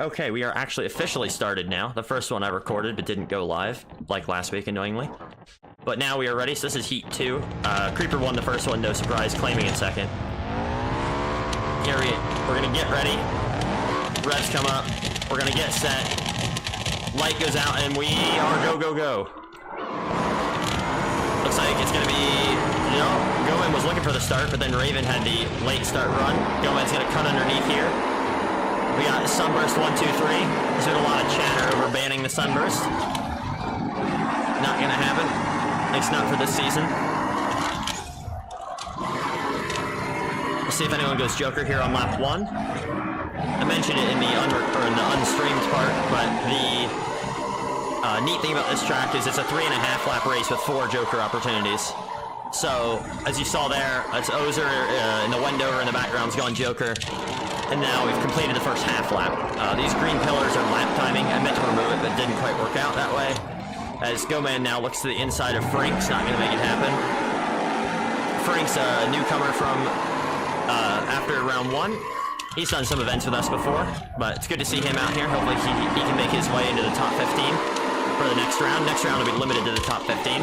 Okay, we are actually officially started now. The first one I recorded but didn't go live, like last week, annoyingly. But now we are ready, so this is Heat 2. Creeper won the first one, no surprise, claiming it second. Here we're gonna get ready. Revs come up. We're gonna get set. Light goes out, and we are go, go, go. Looks like it's gonna be... Goman was looking for the start, but then Raven had the late start run. Goman's gonna cut underneath here. We got Sunburst 1, 2, 3. There's been a lot of chatter over banning the Sunburst. Not gonna happen. At least not for this season. We'll see if anyone goes Joker here on lap 1. I mentioned it in the unstreamed part, but the neat thing about this track is it's a 3.5 lap race with 4 Joker opportunities. So, as you saw there, it's Ozer in the Wendover in the background's going Joker. And now we've completed the first half lap. These green pillars are lap timing. I meant to remove it, but didn't quite work out that way. As Goman now looks to the inside of Frinkzz, not going to make it happen. Frinkzz, a newcomer from after round 1. He's done some events with us before, but it's good to see him out here. Hopefully he can make his way into the top 15 for the next round. Next round will be limited to the top 15.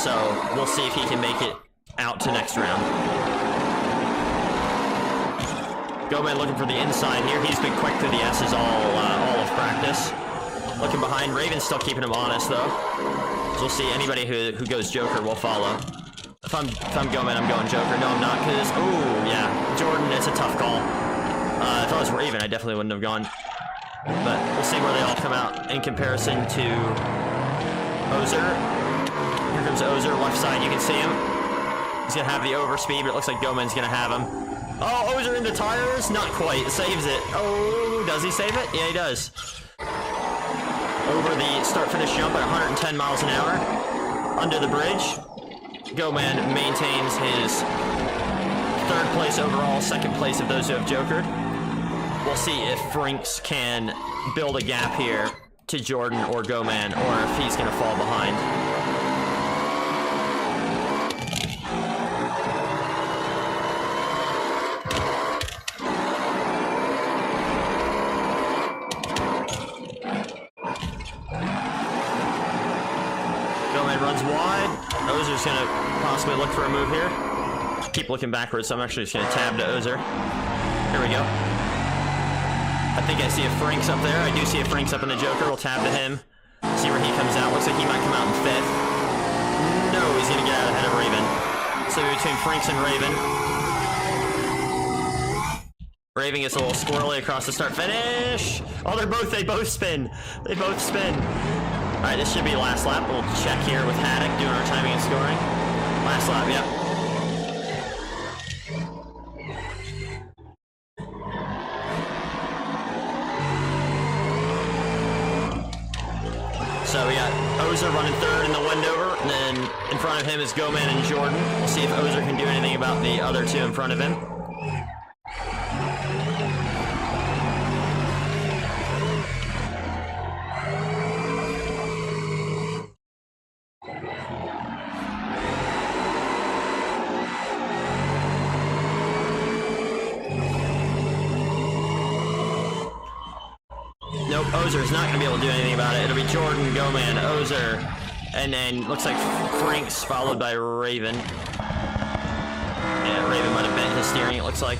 So we'll see if he can make it out to next round. Goman looking for the inside here. He's been quick through the S's all of practice. Looking behind. Raven's still keeping him honest, though. So we'll see. Anybody who goes Joker will follow. If I'm Goman, I'm going Joker. No, I'm not, because... Oh, yeah. Jordan, it's a tough call. If I was Raven, I definitely wouldn't have gone. But we'll see where they all come out in comparison to Ozer. Here comes Ozer, left side. You can see him. He's going to have the overspeed, but it looks like Goman's going to have him. Oh, Ozer in the tires? Not quite. Saves it. Oh, does he save it? Yeah, he does. Over the start-finish jump at 110 miles an hour. Under the bridge. Goman maintains his 3rd place overall, 2nd place of those who have Jokered. We'll see if Frinkzz can build a gap here to Jordan or Goman, or if he's going to fall behind. Runs wide. Ozer's going to possibly look for a move here. Keep looking backwards, so I'm actually just going to tab to Ozer. Here we go. I think I see a Frinkzz up there. I do see a Frinkzz up in the Joker. We'll tab to him. See where he comes out. Looks like he might come out in 5th. No, he's going to get out ahead of Raven. So between Frinkzz and Raven. Raven gets a little squirrely across the start finish. Oh, they both spin. They both spin. Alright, this should be last lap. We'll check here with Haddock doing our timing and scoring. Last lap, yep. So we got Ozer running 3rd in the Wendover, and then in front of him is Goman and Jordan. We'll see if Ozer can do anything about the other 2 in front of him. Nope, Ozer's not going to be able to do anything about it. It'll be Jordan, Goman, Ozer, and then looks like Frinkzz followed by Raven. Yeah, Raven might have bent his steering, it looks like.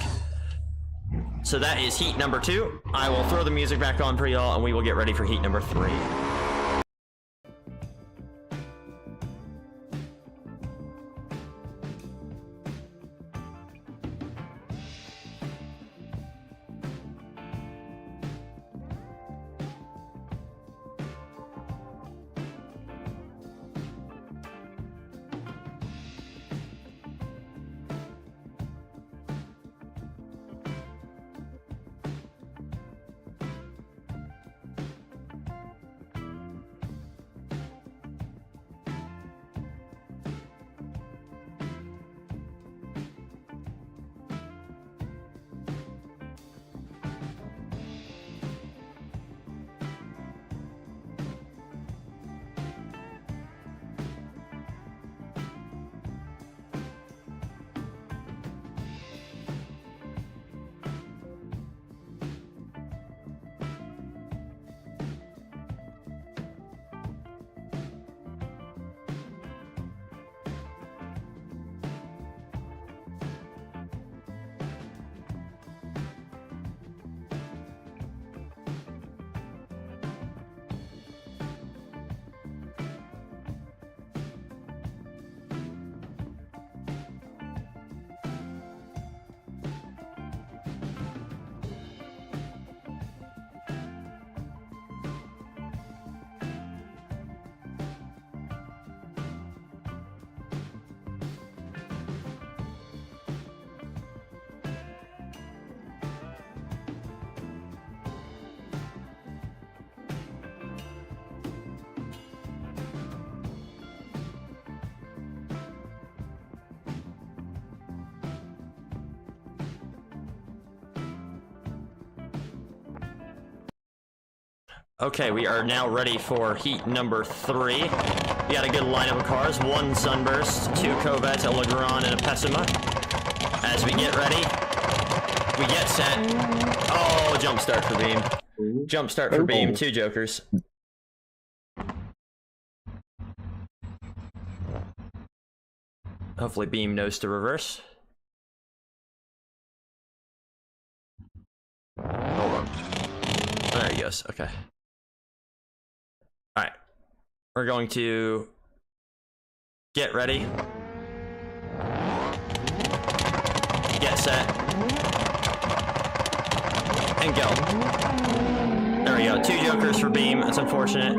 So that is heat number 2. I will throw the music back on for y'all, and we will get ready for heat number 3. Okay, we are now ready for heat number 3. We got a good lineup of cars. 1 Sunburst, 2 Corvettes, a Legrand, and a Pessima. As we get ready, we get set. Oh, jump start for Beam. Jump start for Beam, 2 Jokers. Hopefully Beam knows to reverse. Hold on. There he goes, okay. Alright. We're going to get ready. Get set. And go. There we go. 2 Jokers for Beam. That's unfortunate.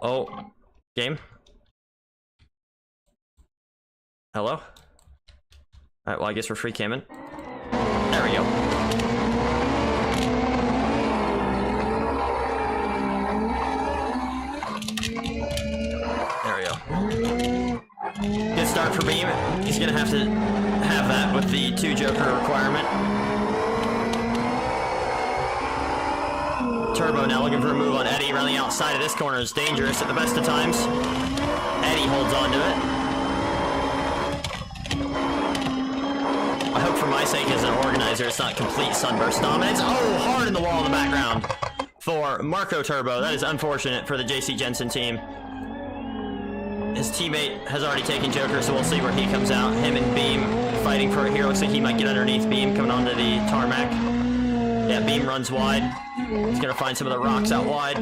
Oh. Game? Hello? Alright, well, I guess we're free camming. There we go. There we go. Good start for Beam. He's gonna have to have that with the 2 Joker requirement. Turbo now looking for a move on Eddie. Around the outside of this corner is dangerous at the best of times. Eddie holds on to it. I hope for my sake as an organizer it's not complete Sunburst dominance. Oh, hard in the wall in the background for Marco Turbo. That is unfortunate for the JC Jensen team. His teammate has already taken Joker, so we'll see where he comes out. Him and Beam fighting for it here. Looks like he might get underneath Beam coming onto the tarmac. Yeah, Beam runs wide. He's gonna find some of the rocks out wide.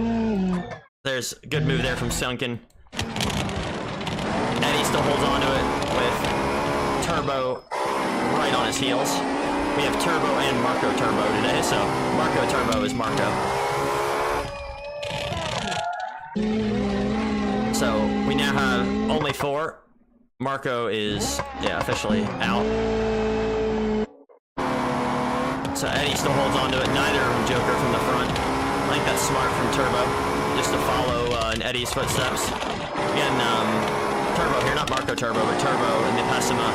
There's a good move there from Sunken. Eddie still holds on to it with Turbo right on his heels. We have Turbo and Marco Turbo today, so Marco Turbo is Marco. So we now have only 4. Marco is, officially out. So Eddie still holds on to it. Neither of them Joker from the front. I think that's smart from Turbo, just to follow in Eddie's footsteps. Again, Turbo here, not Marco Turbo, but Turbo and the Pessima.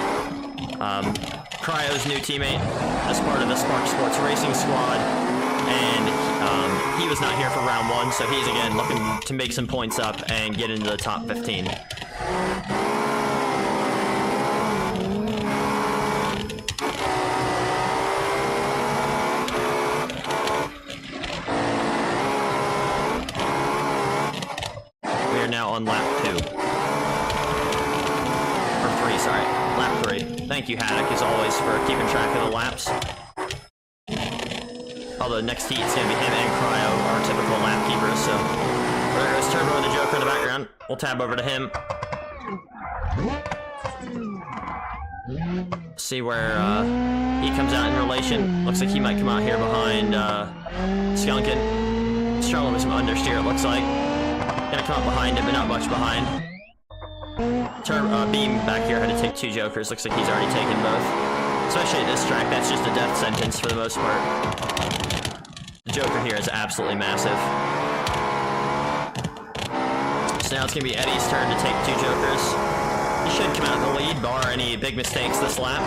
Cryo's new teammate as part of the Spark Sports Racing squad, and he was not here for round 1, so he's again looking to make some points up and get into the top 15. We are now on lap 2. Or 3, sorry. Lap 3. Thank you, Haddock, as always, for keeping track of the laps. Although next heat is going to be him and Cryo, our typical lap keepers, so... There goes Turbo and the Joker in the background. We'll tab over to him. See where he comes out in relation. Looks like he might come out here behind Skunkin. Struggling with some understeer, it looks like. Gonna come up behind him, but not much behind. Beam back here had to take 2 Jokers. Looks like he's already taken both. Especially at this track, that's just a death sentence for the most part. The Joker here is absolutely massive. So now it's gonna be Eddie's turn to take 2 Jokers. He should come out in the lead, bar any big mistakes this lap.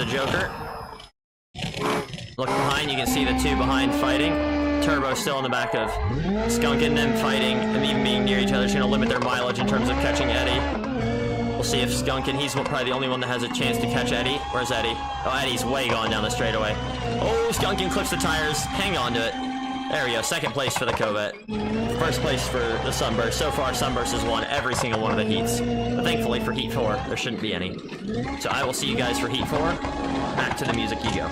Joker. Look behind, you can see the 2 behind fighting. Turbo still in the back of Skunkin, them fighting, and even being near each other is going to limit their mileage in terms of catching Eddie. We'll see if Skunkin, he's probably the only one that has a chance to catch Eddie. Where's Eddie? Oh, Eddie's way gone down the straightaway. Oh, Skunkin clips the tires. Hang on to it. There we go. 2nd place for the Corvette. 1st place for the Sunburst. So far, Sunburst has won every single one of the heats. But thankfully for Heat 4, there shouldn't be any. So I will see you guys for Heat 4. Back to the music you go.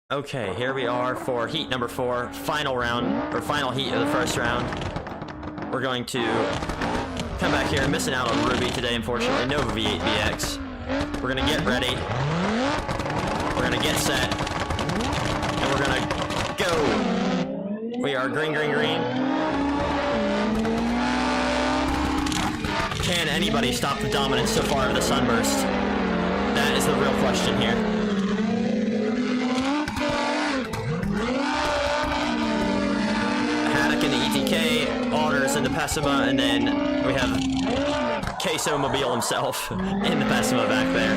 Okay, here we are for heat number 4, final round, or final heat of the first round. We're going to come back here, missing out on Ruby today, unfortunately. No V8BX. We're gonna get ready. We're gonna get set. And we're gonna go. We are green, green, green. Can anybody stop the dominance so far of the Sunburst? That is the real question here. Haddock in the ETK, Otters in the Pessima, and then we have Queso Mobile himself in the Pessima back there.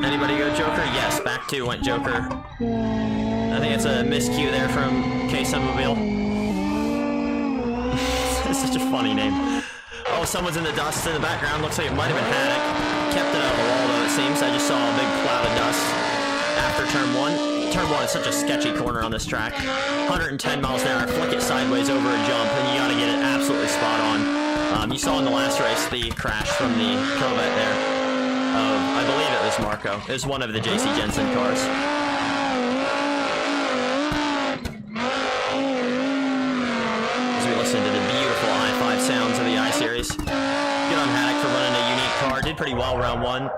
Anybody go Joker? Yes, back 2 went Joker. I think it's a miscue there from Queso Mobile. It's such a funny name. Oh, someone's in the dust in the background. Looks like it might have been Haddock. Kept it out of the wall, though, it seems. I just saw a big cloud of dust after turn 1. Turn 1 is such a sketchy corner on this track. 110 miles an hour, flick it sideways over a jump, and you gotta get it absolutely spot on. You saw in the last race the crash from the Corvette there. I believe it was Marco. It was one of the JC Jensen cars. As we listen to the beautiful i5 sounds of the I-Series. Good on Haddock for running a unique car. Did pretty well round 1.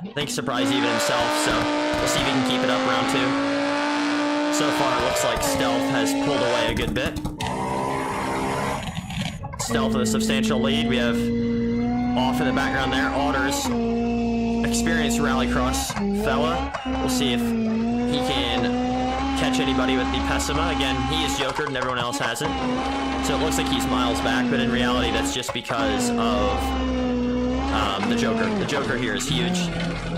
I think surprised even himself, so we'll see if he can keep it up round 2. So far, it looks like Stealth has pulled away a good bit. Stealth with a substantial lead. We have off in the background there, Otters, experienced rallycross fella. We'll see if he can catch anybody with the Pessima. Again, he is jokered and everyone else hasn't. So it looks like he's miles back, but in reality, that's just because of the Joker. The Joker here is huge.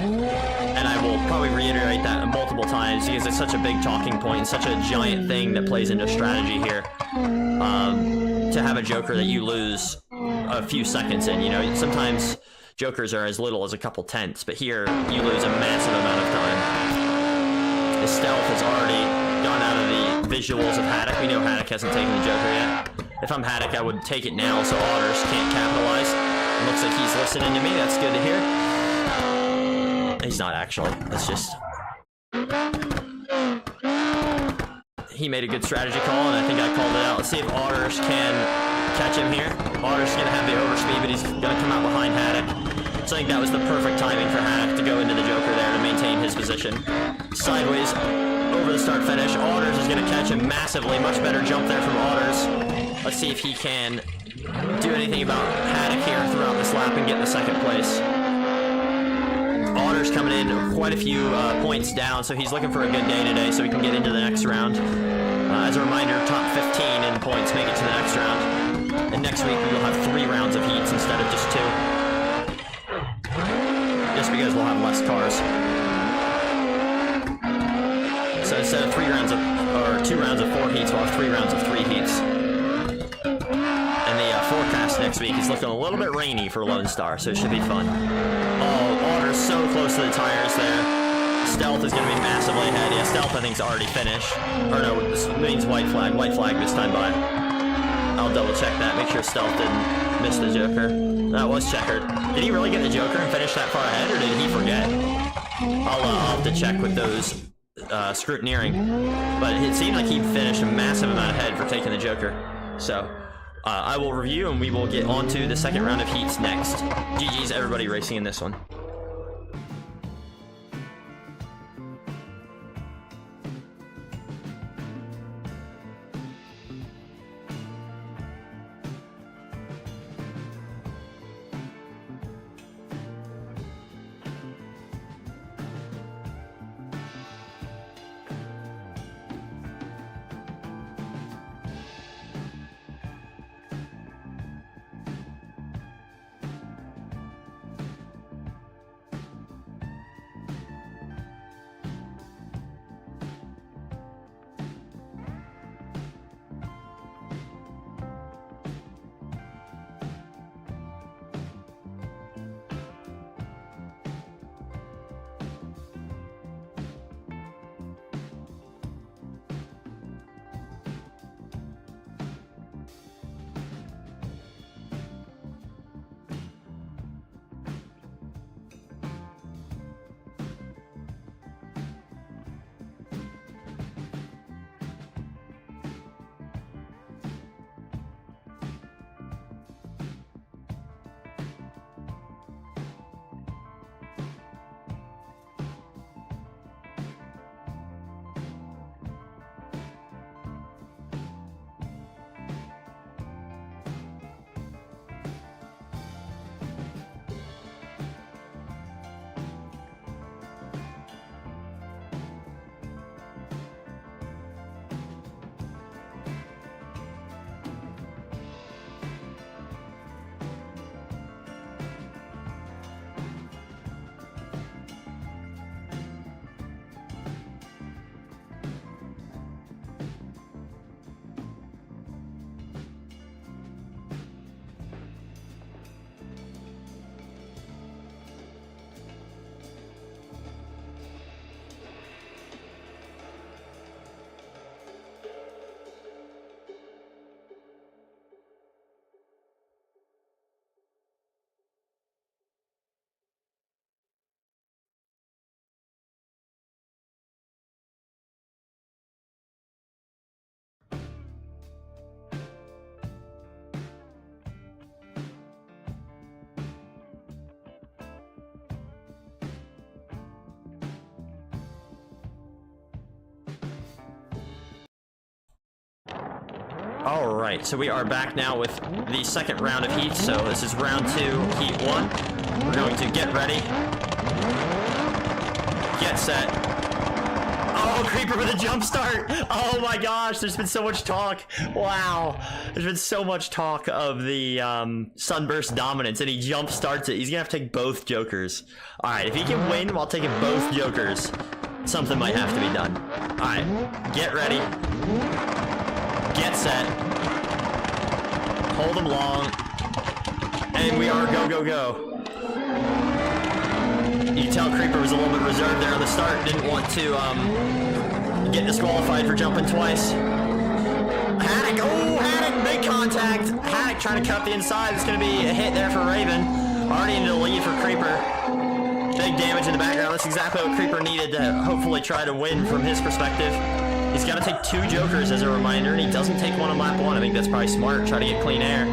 And I will probably reiterate that multiple times because it's such a big talking point and such a giant thing that plays into strategy here. To have a Joker that you lose a few seconds in, you know, sometimes Jokers are as little as a couple tenths, but here you lose a massive amount of time. The Stealth has already gone out of the visuals of Haddock. We know Haddock hasn't taken the Joker yet. If I'm Haddock, I would take it now so Otters can't capitalize. It looks like he's listening to me. That's good to hear. He's not actually. That's just... He made a good strategy call, and I think I called it out. Let's see if Otters can catch him here. Otters is going to have the overspeed, but he's going to come out behind Haddock. So I think that was the perfect timing for Haddock to go into the Joker there to maintain his position. Sideways over the start finish. Otters is going to catch him massively. Much better jump there from Otters. Let's see if he can do anything about Haddock here throughout this lap and get the second place. Otters coming in quite a few points down, so he's looking for a good day today so we can get into the next round. As a reminder, top 15 in points make it to the next round. And next week we will have 3 rounds of heats instead of just 2. Just because we'll have less cars. So instead of 3 rounds of, or 2 rounds of 4 heats, we'll have 3 rounds of 3 heats. And the forecast next week is looking a little bit rainy for Lone Star, so it should be fun. Oh, Otter's so close to the tires there. Stealth is going to be massively ahead. Yeah, Stealth I think is already finished. Or no, this means white flag. White flag this time by. I'll double check that. Make sure Stealth didn't miss the Joker. That was checkered. Did he really get the Joker and finish that far ahead, or did he forget? I'll have to check with those scrutineering. But it seemed like he finished a massive amount ahead for taking the Joker. So... I will review and we will get on to the second round of heats next. GG's everybody racing in this one. All right, so we are back now with the second round of heats. So this is round 2, heat 1. We're going to get ready, get set. Oh, Creeper with a jump start. Oh my gosh, there's been so much talk. Wow, there's been so much talk of the Sunburst dominance, and he jump starts it. He's gonna have to take both Jokers. All right, if he can win while taking both Jokers, something might have to be done. All right, get ready. Get set. Hold them long. And we are go, go, go. You can tell Creeper was a little bit reserved there on the start. Didn't want to get disqualified for jumping twice. Haddock. Oh, Haddock. Big contact. Haddock trying to cut the inside. It's going to be a hit there for Raven. Already into the lead for Creeper. Big damage in the background. That's exactly what Creeper needed to hopefully try to win from his perspective. He's got to take 2 Jokers as a reminder, and he doesn't take one on lap 1. I think that's probably smart. Try to get clean air.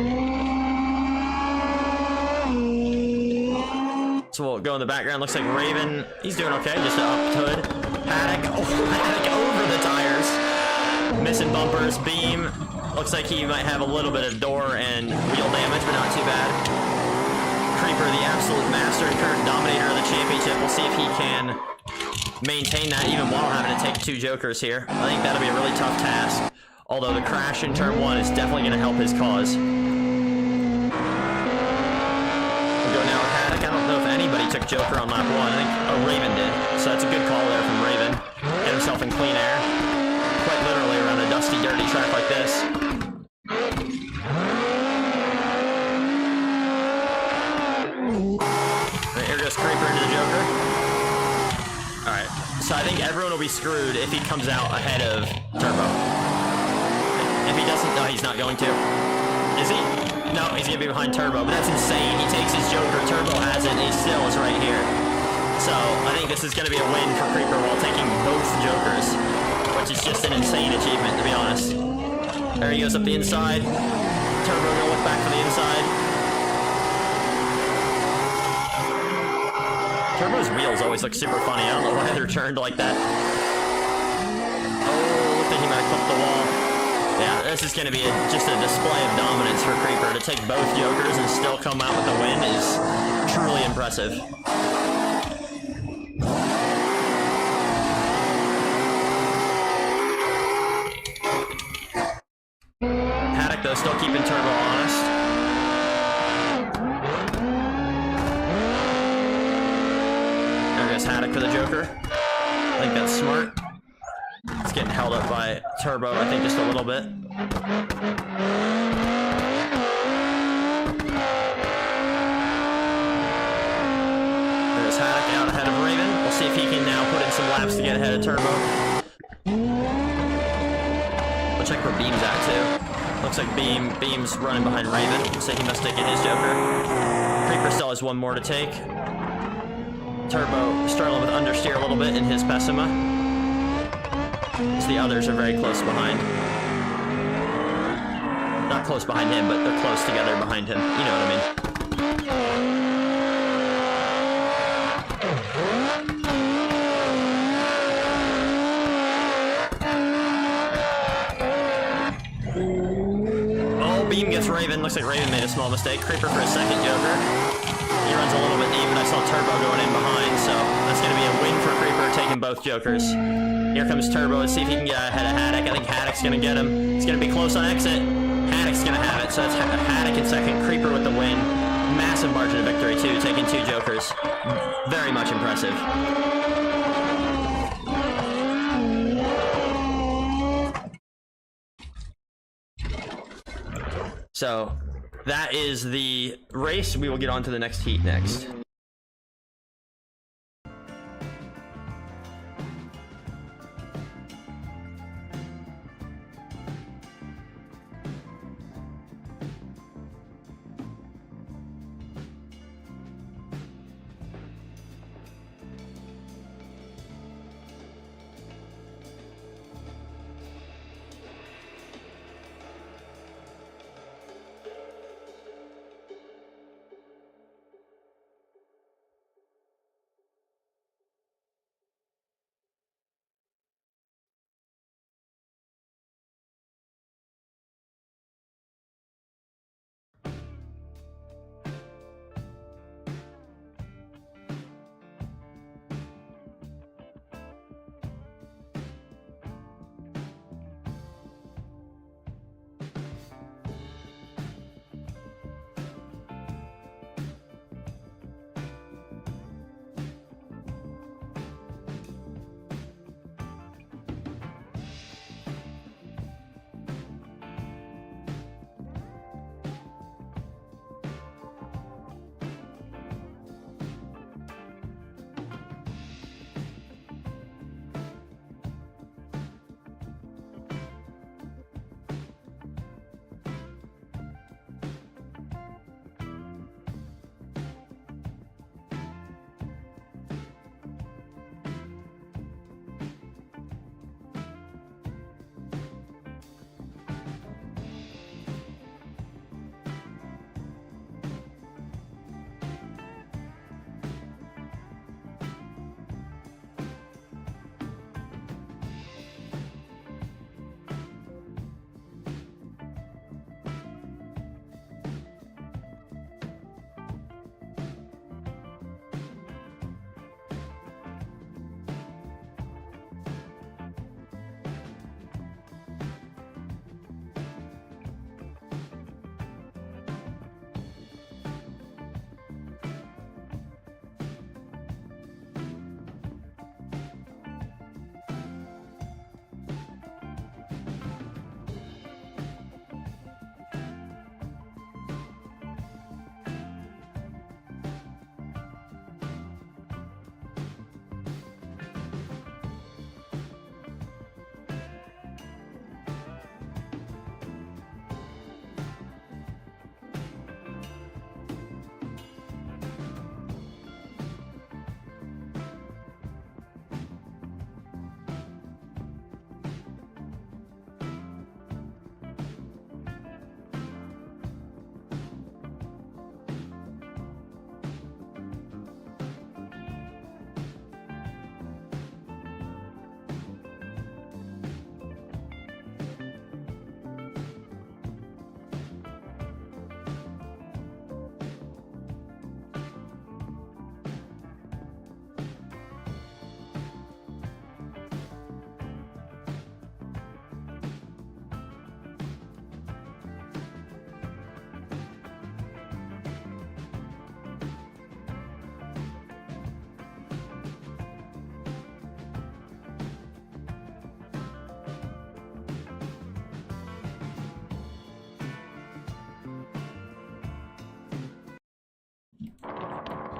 So we'll go in the background. Looks like Raven, he's doing okay. Just an up hood. Haddock. Oh, Haddock over the tires. Missing bumpers. Beam. Looks like he might have a little bit of door and wheel damage, but not too bad. Creeper, the absolute master and current dominator of the championship. We'll see if he can maintain that even while having to take 2 Jokers here. I think that'll be a really tough task. Although the crash in turn 1 is definitely going to help his cause. We'll go now with Haddock. I don't know if anybody took Joker on lap 1. I think Raven did. So that's a good call there from Raven. Get himself in clean air. Quite literally around a dusty, dirty track like this. And here goes Creeper into the Joker. Alright, so I think everyone will be screwed if he comes out ahead of Turbo. If he doesn't, no, he's not going to. Is he? No, he's going to be behind Turbo, but that's insane. He takes his Joker, Turbo has it, and he still is right here. So, I think this is going to be a win for Creeper while taking both Jokers, which is just an insane achievement, to be honest. There he goes up the inside. Turbo going to look back for the inside. Turbo's wheels always look super funny. I don't know why they're turned like that. Oh, looked like he might have clipped the wall. Yeah, this is going to be just a display of dominance for Creeper. To take both Jokers and still come out with the win is truly impressive. Haddock, though, still keeping Turbo honest. Haddock for the Joker. I think that's smart. It's getting held up by Turbo, I think, just a little bit. There's Haddock out ahead of Raven. We'll see if he can now put in some laps to get ahead of Turbo. We'll check where Beam's at, too. Looks like Beam's running behind Raven, so he must take in his Joker. Creeper still has 1 more to take. Turbo struggling with understeer a little bit in his Pessima. So the others are very close behind. Not close behind him, but they're close together behind him. You know what I mean. Oh, Beam gets Raven. Looks like Raven made a small mistake. Creeper for a second Joker. He runs a little bit deep, and I saw Turbo going in behind, so that's going to be a win for Creeper, taking both Jokers. Here comes Turbo. Let's see if he can get ahead of Haddock. I think Haddock's going to get him. It's going to be close on exit. Haddock's going to have it, so that's Haddock in second. Creeper with the win. Massive margin of victory, too, taking 2 Jokers. Very much impressive. So that is the race. We will get on to the next heat next.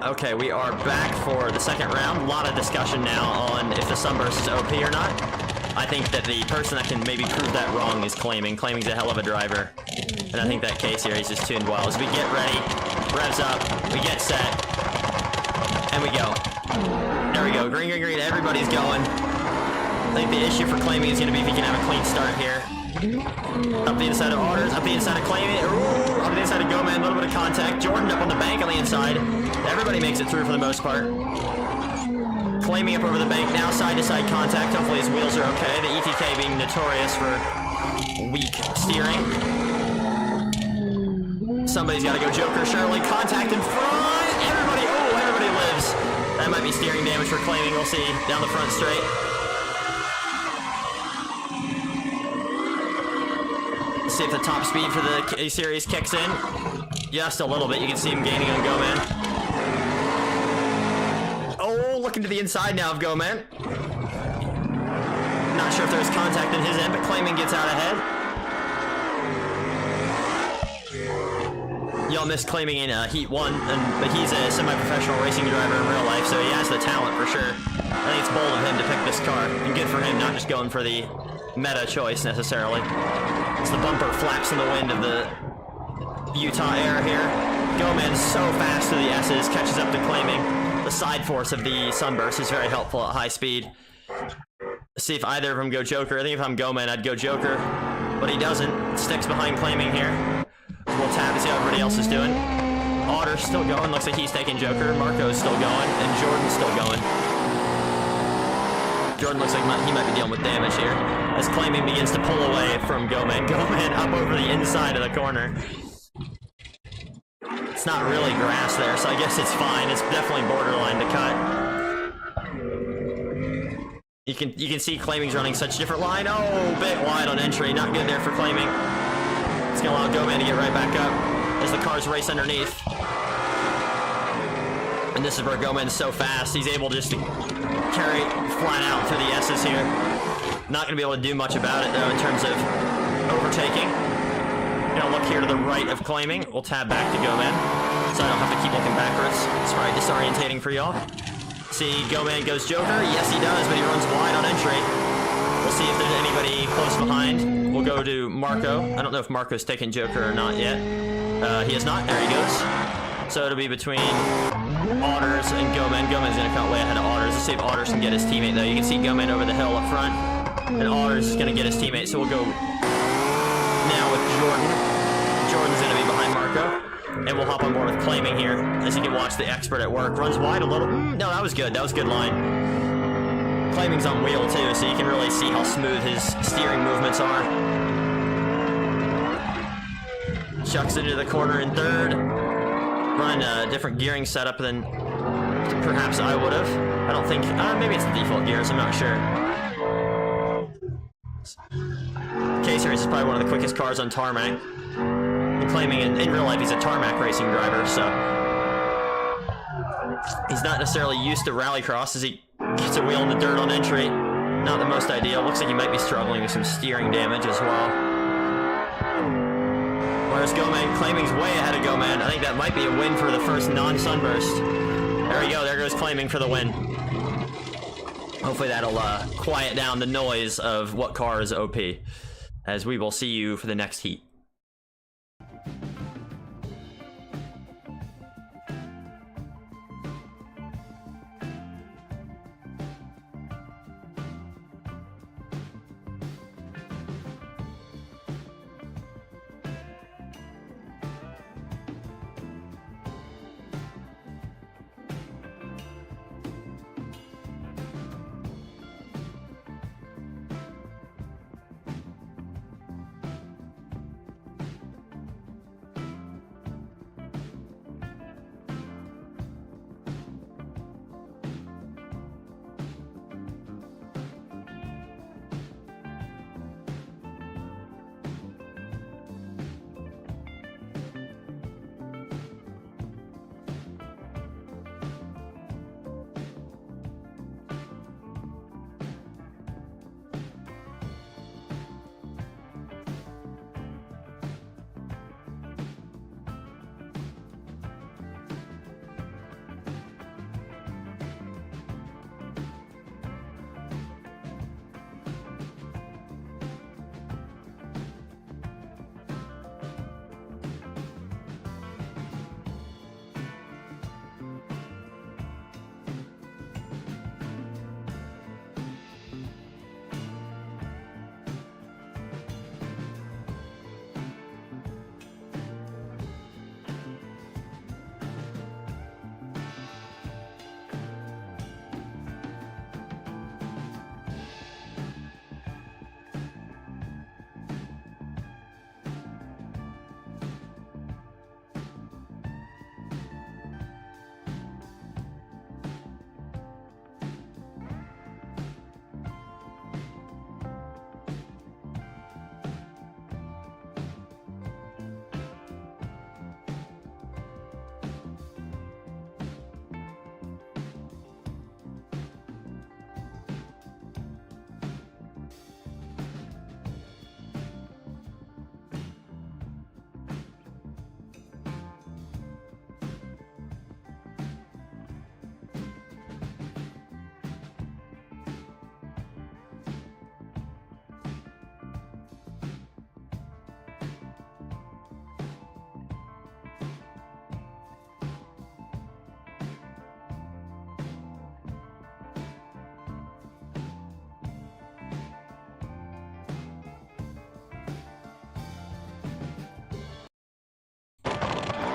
Okay, we are back for the second round. A lot of discussion now on if the Sunburst is OP or not. I think that the person that can maybe prove that wrong is Claiming. Claiming's a hell of a driver. And I think that case here, he's just tuned well. As we get ready, revs up, we get set, and we go. There we go, green, green, green, everybody's going. I think the issue for Claiming is going to be if he can have a clean start here. Up the inside of Orders, up the inside of Claiming, ooh, up the inside of Goman, a little bit of contact. Jordan up on the bank on the inside. Everybody makes it through for the most part. Claiming up over the bank, now side-to-side contact. Hopefully his wheels are okay. The ETK being notorious for weak steering. Somebody's got to go Joker, Shirley, contact in front. Everybody lives. That might be steering damage for Claiming. We'll see down the front straight. Let's see if the top speed for the K-Series kicks in. Just a little bit. You can see him gaining on Goman. Oh, looking to the inside now of Goman. Not sure if there's contact in his end, but Claiming gets out ahead. Y'all missed Claiming in Heat 1, but he's a semi-professional racing driver in real life, so he has the talent for sure. I think it's bold of him to pick this car, and good for him, not just going for the meta choice necessarily. As the bumper flaps in the wind of the Utah air here. Goman's so fast to the S's, catches up to Claiming. The side force of the Sunburst is very helpful at high speed. Let's see if either of them go Joker. I think if I'm Goman, I'd go Joker, but he doesn't. Sticks behind Claiming here. We'll tap to see how everybody else is doing. Otter's still going. Looks like he's taking Joker. Marco's still going. And Jordan's still going. Jordan looks like he might be dealing with damage here. As Claiming begins to pull away from Goman. Goman up over the inside of the corner. It's not really grass there, so I guess it's fine. It's definitely borderline to cut. You can see Claiming's running such a different line. Oh, bit wide on entry. Not good there for Claiming. It's going to allow Goman to get right back up as the cars race underneath. And this is where Goman's so fast. He's able just to carry flat out through the S's here. Not going to be able to do much about it, though, in terms of overtaking. Going to look here to the right of Claiming. We'll tab back to Goman, so I don't have to keep looking backwards. It's probably disorientating for y'all. See, Goman goes Joker. Yes, he does, but he runs wide on entry. We'll see if there's anybody close behind. We'll go to Marco. I don't know if Marco's taken Joker or not yet. He is not. There he goes. So it'll be between Otters and Goman. Goman's going to cut way ahead of Otters. Let's see if Otters can get his teammate, though. You can see Goman over the hill up front. And Otters is going to get his teammate. So we'll go now with Jordan. Jordan's going to be behind Marco. And we'll hop on board with Claiming here, as you can watch the expert at work. Runs wide a little. No, that was good. That was a good line. Claiming's on wheel too, so you can really see how smooth his steering movements are. Chucks into the corner in third. Running a different gearing setup than perhaps I would have. I don't think, maybe it's the default gears, I'm not sure. K-Series is probably one of the quickest cars on tarmac. And Claiming in real life he's a tarmac racing driver, so he's not necessarily used to rallycross as he gets a wheel in the dirt on entry. Not the most ideal. Looks like he might be struggling with some steering damage as well. Whereas Goman, Claiming's way ahead of Goman. I think that might be a win for the first non-Sunburst. There we go. There goes Claiming for the win. Hopefully that'll quiet down the noise of what car is OP. As we will see you for the next heat.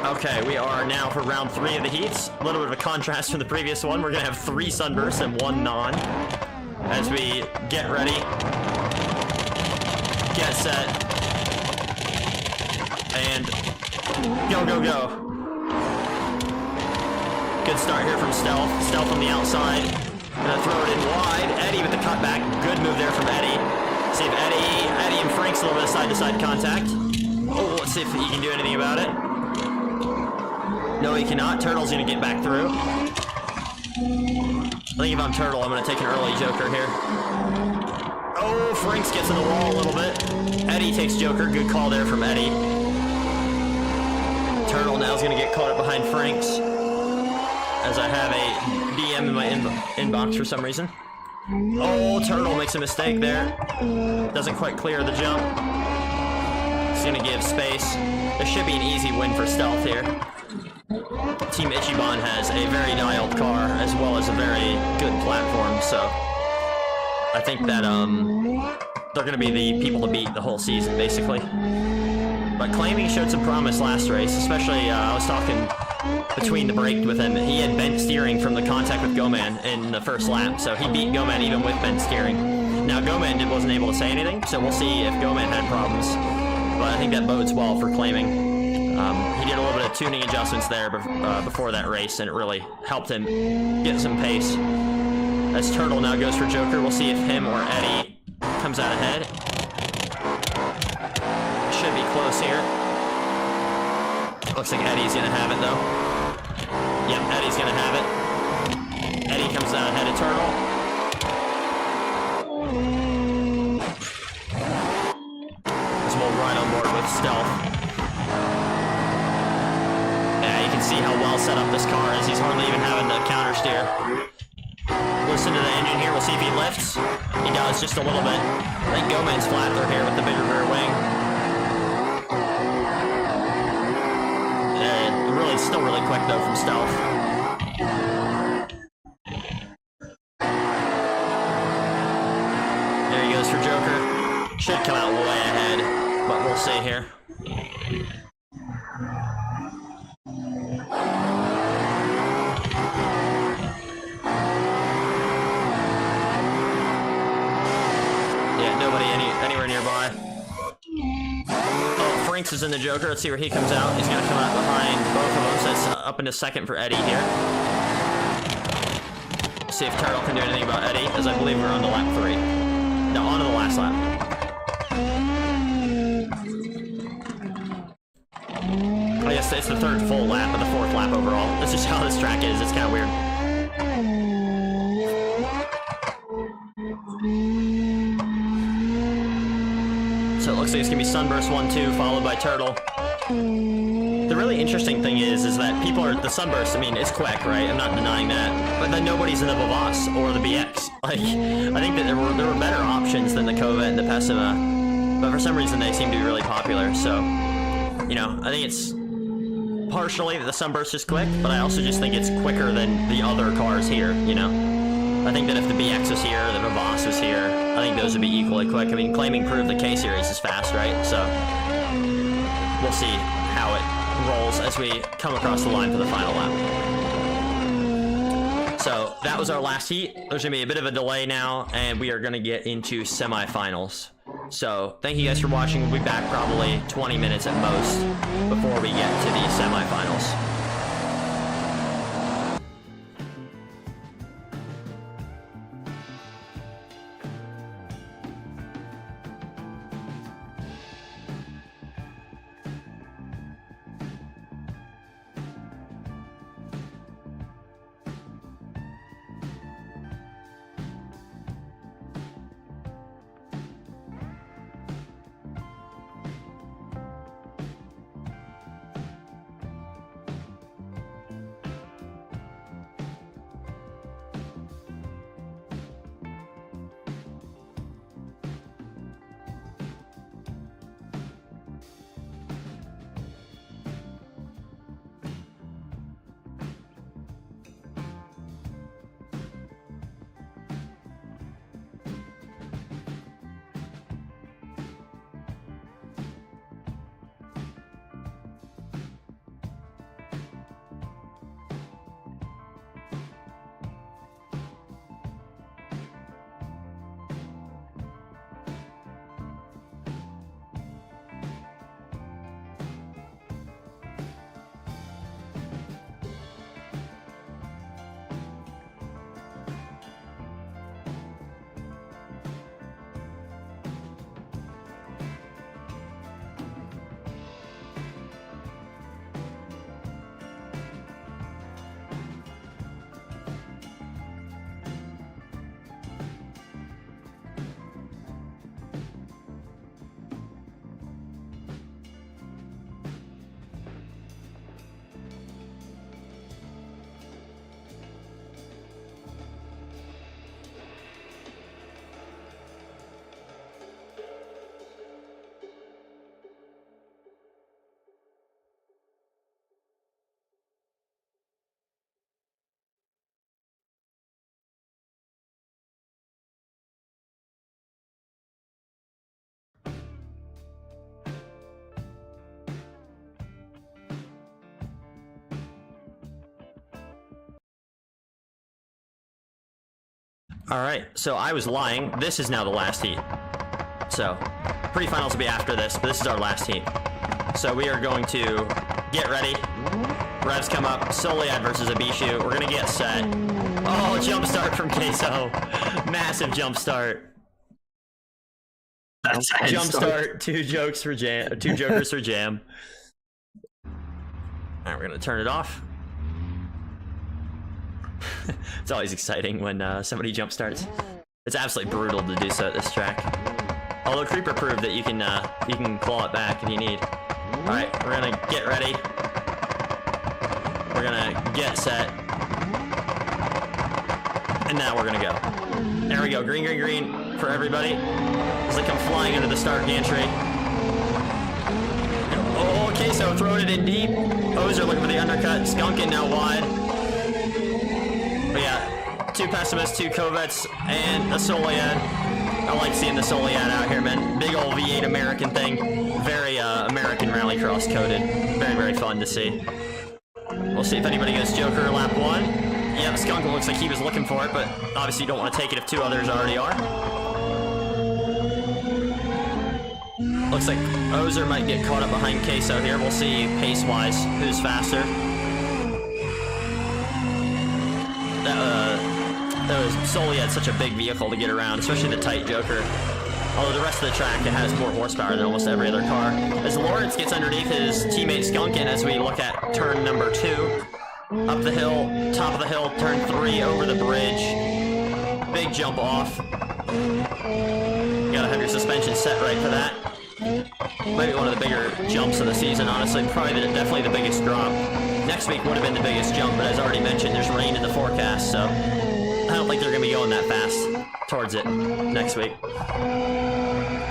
Okay, we are now for round 3 of the heats. A little bit of a contrast from the previous one. We're gonna have 3 sunbursts and 1 non. As we get ready, get set, and go, go, go. Good start here from Stealth. Stealth on the outside. Gonna throw it in wide. Eddie with the cutback. Good move there from Eddie. See if Eddie and Frinkzz a little bit of side-to-side contact. Oh, let's see if he can do anything about it. No, he cannot. Turtle's gonna get back through. I think if I'm Turtle, I'm gonna take an early Joker here. Oh, Frinkzz gets in the wall a little bit. Eddie takes Joker. Good call there from Eddie. Turtle now is gonna get caught up behind Frinkzz, as I have a DM in my inbox for some reason. Oh, Turtle makes a mistake there. Doesn't quite clear the jump. He's gonna give space. This should be an easy win for Stealth here. Team Ichiban has a very dialed car as well as a very good platform, so I think that they're going to be the people to beat the whole season, basically. But Claiming showed some promise last race, especially I was talking between the break with him. He had bent steering from the contact with Goman in the first lap, so he beat Goman even with bent steering. Now Goman wasn't able to say anything, so we'll see if Goman had problems, but I think that bodes well for Claiming. He did a little bit of tuning adjustments there before that race, and it really helped him get some pace. As Turtle now goes for Joker, we'll see if him or Eddie comes out ahead. Should be close here. Looks like Eddie's gonna have it though. Yep, Eddie's gonna have it. Eddie comes out ahead of Turtle. As we'll ride on board with Stealth. See how well set up this car is. He's hardly even having to counter steer. Listen to the engine here. We'll see if he lifts. He does just a little bit. I think Goman's flat through here with the bigger rear wing. And really, still really quick though from Stealth. There he goes for Joker. Should come out way ahead, but we'll see here. Anywhere nearby. Oh, Frinkzz is in the Joker. Let's see where he comes out. He's going to come out behind both of them, so it's up into second for Eddie here. See if Turtle can do anything about Eddie, as I believe we're on to lap 3. No, on to the last lap. I guess it's the 3rd full lap, but the 4th lap overall. That's just how this track is. It's kind of weird. So it looks like it's gonna be Sunburst 1-2, followed by Turtle. The really interesting thing is that people are, the Sunburst, I mean, it's quick, right? I'm not denying that. But then nobody's in the Vivas or the BX. Like, I think that there were better options than the Kova and the Pessima. But for some reason, they seem to be really popular. So, you know, I think it's partially that the Sunburst is quick, but I also just think it's quicker than the other cars here, you know? I think that if the BX was here, the Vivas was here, I think those would be equally quick. I mean, Claiming proved the K-Series is fast, right? So, we'll see how it rolls as we come across the line for the final lap. So, that was our last heat. There's going to be a bit of a delay now, and we are going to get into semifinals. So, thank you guys for watching. We'll be back probably 20 minutes at most before we get to the semifinals. All right, so I was lying. This is now the last heat. So, pre-finals will be after this, but this is our last heat. So we are going to get ready. Revs come up. Soliad versus Abishu. We're gonna get set. Oh, jump start from Queso. Massive jump start. Jump start. Two jokers for Jam. All right, we're gonna turn it off. It's always exciting when somebody jump starts. It's absolutely brutal to do so at this track. Although Creeper proved that you can claw it back if you need. All right, we're gonna get ready. We're gonna get set, and now we're gonna go. There we go. Green, green, green for everybody as they come flying into the start gantry. Oh, Queso throwing it in deep. Ozer looking for the undercut. Skunkin now wide. But yeah, two pessimists, two Covets, and a Soliad. I like seeing the Soliad out here, man. Big old V8 American thing. Very American Rallycross coded. Very, very fun to see. We'll see if anybody gets Joker lap 1. Yep, Skunkin looks like he was looking for it, but obviously you don't want to take it if two others already are. Looks like Ozer might get caught up behind Queso here. We'll see pace-wise who's faster. Soli had such a big vehicle to get around, especially the tight Joker. Although the rest of the track, it has more horsepower than almost every other car. As Lawrence gets underneath his teammate Skunkin as we look at turn number 2. Up the hill, top of the hill, turn 3, over the bridge. Big jump off. You gotta have your suspension set right for that. Maybe one of the bigger jumps of the season, honestly. Probably definitely the biggest drop. Next week would have been the biggest jump, but as already mentioned, there's rain in the forecast, so I don't think they're going to be going that fast towards it next week.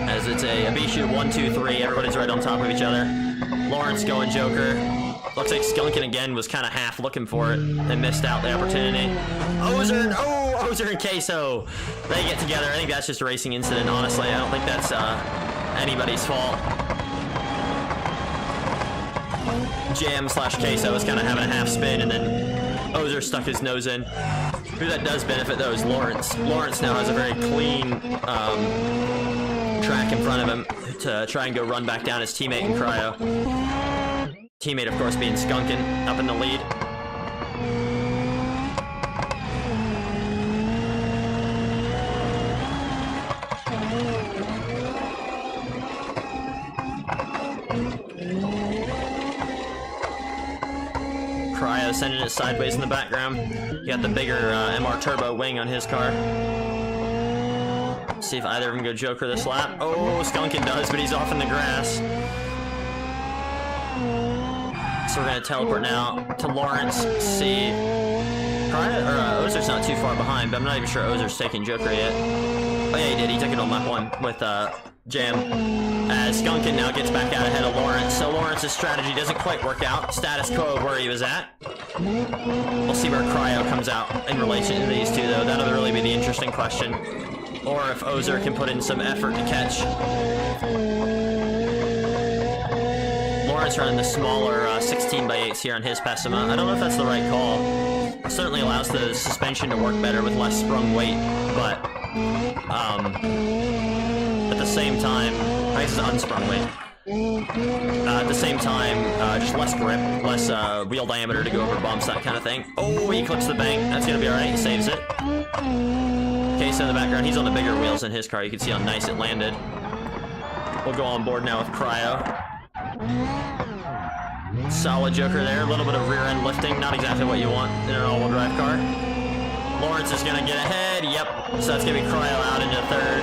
As it's a Abishu 1, 2, 3. Everybody's right on top of each other. Lawrence going Joker. Looks like Skunkin again was kind of half looking for it and missed out the opportunity. Ozer and Queso. They get together. I think that's just a racing incident, honestly. I don't think that's anybody's fault. Jam slash Queso is kind of having a half spin, and then Ozer stuck his nose in. Who that does benefit, though, is Lawrence. Lawrence now has a very clean track in front of him to try and go run back down his teammate in Cryo. Teammate, of course, being Skunkin up in the lead. Cryo sending it sideways in the background. You got the bigger MR Turbo wing on his car. See if either of them go Joker this lap. Oh, Skunkin does, but he's off in the grass. So we're going to teleport now to Lawrence. See. Ozer's not too far behind, but I'm not even sure Ozer's taking Joker yet. Oh yeah, he did. He took it on lap 1 with Jam. As Skunkin now gets back out ahead of Lawrence. So Lawrence's strategy doesn't quite work out. Status quo of where he was at. We'll see where Cryo comes out in relation to these two, though. That'll really be the interesting question. Or if Ozer can put in some effort to catch. Lawrence running the smaller 16x8s here on his Pessima. I don't know if that's the right call. It certainly allows the suspension to work better with less sprung weight, but at the same time, I guess it's unsprung weight. At the same time, just less grip, less wheel diameter to go over bumps, that kind of thing. Oh, he clips the bank. That's going to be alright. He saves it. Queso in the background. He's on the bigger wheels in his car. You can see how nice it landed. We'll go on board now with Cryo. Solid Joker there. A little bit of rear end lifting. Not exactly what you want in an all-wheel drive car. Lawrence is going to get ahead. Yep. So that's going to be Cryo out into third.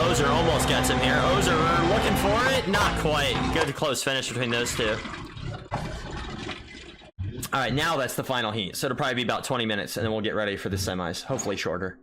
Ozer almost gets him here. Ozer looking for it. Not quite. Good close finish between those two. Alright, now that's the final heat. So it'll probably be about 20 minutes, and then we'll get ready for the semis. Hopefully shorter.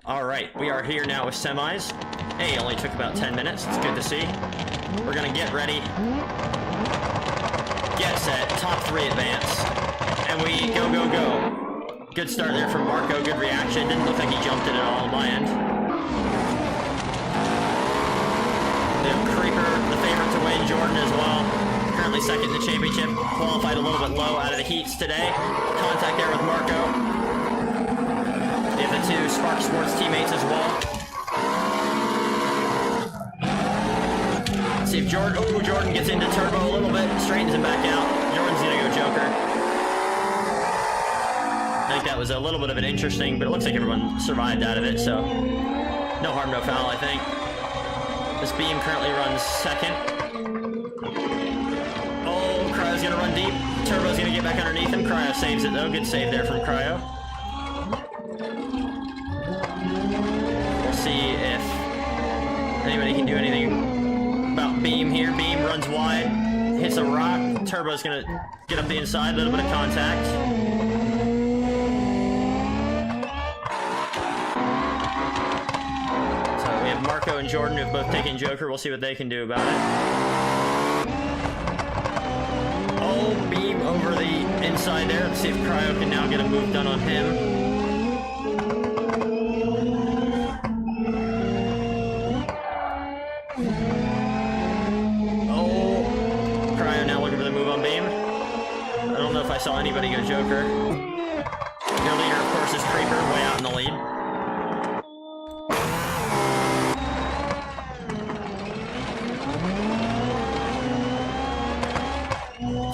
All right, we are here now with semis. Hey, only took about 10 minutes. It's good to see. We're gonna get ready. Get set. Top 3 advance. And we go, go, go. Good start there from Marco. Good reaction. Didn't look like he jumped it at all on my end. We have Creeper, the favorite to win. Jordan as well. Currently second in the championship. Qualified a little bit low out of the heats today. Contact there with Marco. We have the 2 Spark Sports teammates as well. Let's see if Jordan gets into turbo a little bit, straightens him back out. Jordan's gonna go Joker. I think that was a little bit of an interesting, but it looks like everyone survived out of it, so no harm, no foul, I think. This Beam currently runs second. Oh, Cryo's gonna run deep. Turbo's gonna get back underneath him. Cryo saves it though. Good save there from Cryo. We'll see if anybody can do anything about Beam here. Beam runs wide, hits a rock. Turbo's gonna get up the inside, a little bit of contact. So we have Marco and Jordan who've both taken Joker. We'll see what they can do about it. Oh, Beam over the inside there. Let's see if Cryo can now get a move done on him. I saw anybody go Joker. Your leader, of course, is Creeper, way out in the lead.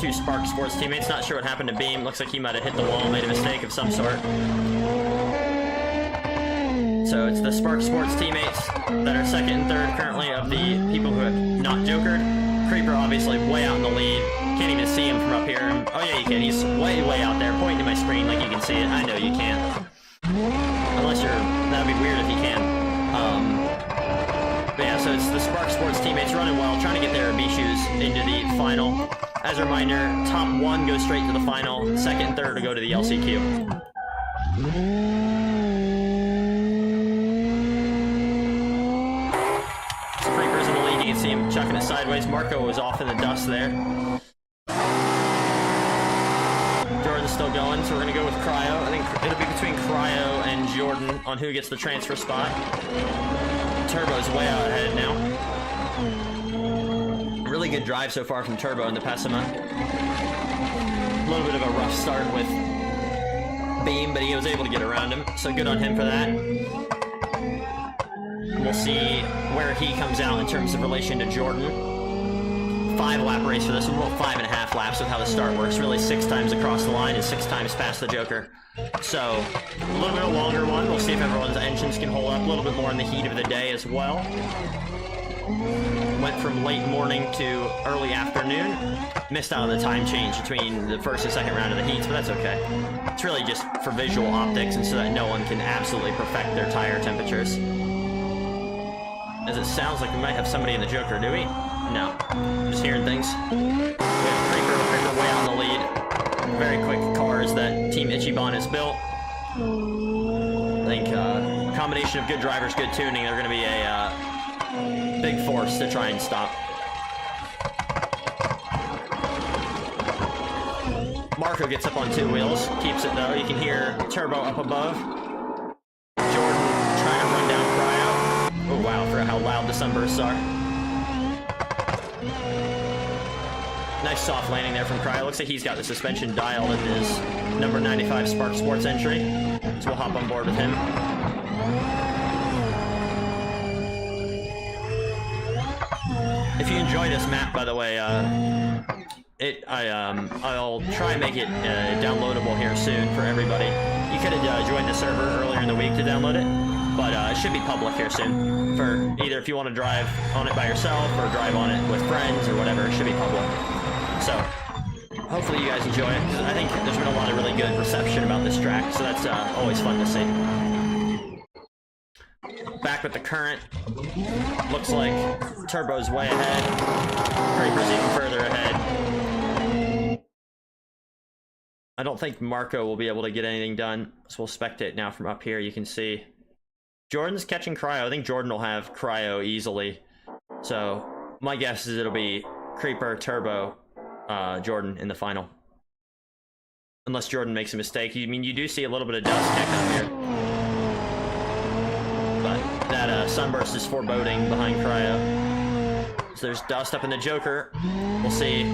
Two Spark Sports teammates, not sure what happened to Beam. Looks like he might have hit the wall, made a mistake of some sort. So it's the Spark Sports teammates that are second and third currently of the people who have not Jokered. Creeper obviously way out in the lead. Can't even see him from up here. Oh yeah, you can. He's way, way out there, pointing to my screen like you can see it. I know you can't. Unless you're... That'd be weird if you can. But yeah, so it's the Spark Sports teammates running well, trying to get their B-shoes into the final. As a reminder, top 1 goes straight to the final. Second and third to go to the LCQ. Creeper's in the lead. You can see him chucking it sideways. Marco was off in the dust there. Jordan's still going, so we're going to go with Cryo. I think it'll be between Cryo and Jordan on who gets the transfer spot. Turbo's way out ahead now. Really good drive so far from Turbo in the Pessima. A little bit of a rough start with Beam, but he was able to get around him, so good on him for that. We'll see where he comes out in terms of relation to Jordan. 5-lap race for this one, well, 5.5 laps with how the start works. Really 6 times across the line and 6 times past the Joker. So, a little bit of a longer one. We'll see if everyone's engines can hold up a little bit more in the heat of the day as well. Went from late morning to early afternoon. Missed out on the time change between the first and second round of the heats, but that's okay. It's really just for visual optics and so that no one can absolutely perfect their tire temperatures. As it sounds like we might have somebody in the Joker, do we? No. Just hearing things. We have Creeper way out in the lead. Very quick cars that Team Ichiban has built. I think a combination of good drivers, good tuning, they're going to be a big force to try and stop. Marco gets up on 2 wheels. Keeps it though. You can hear Turbo up above. Jordan trying to run down Cryo. Oh wow, for how loud the sunbursts are. Nice soft landing there from Cryo. Looks like he's got the suspension dialed in his number 95 Spark Sports entry. So we'll hop on board with him. If you enjoy this map, by the way, I'll try and make it downloadable here soon for everybody. You could have joined the server earlier in the week to download it, but it should be public here soon. For either if you want to drive on it by yourself or drive on it with friends or whatever, it should be public. So, hopefully you guys enjoy it. I think there's been a lot of really good reception about this track, so that's always fun to see. Back with the current. Looks like Turbo's way ahead. Creeper's even further ahead. I don't think Marco will be able to get anything done, so we'll spectate now from up here. You can see Jordan's catching Cryo. I think Jordan will have Cryo easily. So my guess is it'll be Creeper, Turbo, Jordan in the final. Unless Jordan makes a mistake. I mean, you do see a little bit of dust kick up here. But that Sunburst is foreboding behind Cryo. So there's dust up in the Joker. We'll see.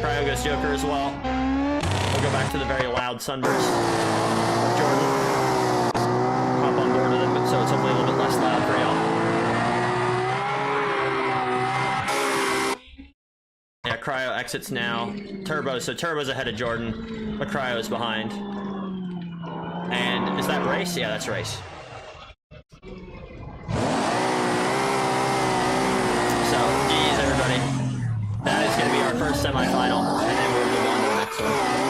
Cryo goes Joker as well. We'll go back to the very loud Sunburst. Jordan. Hop on board with it, so it's hopefully a little bit less loud for y'all. Yeah, Cryo exits now. Turbo, so Turbo's ahead of Jordan, but Cryo's behind. And is that race? Yeah, that's race. So, geez, everybody. That is going to be our first semifinal, and then we'll move on to the next one.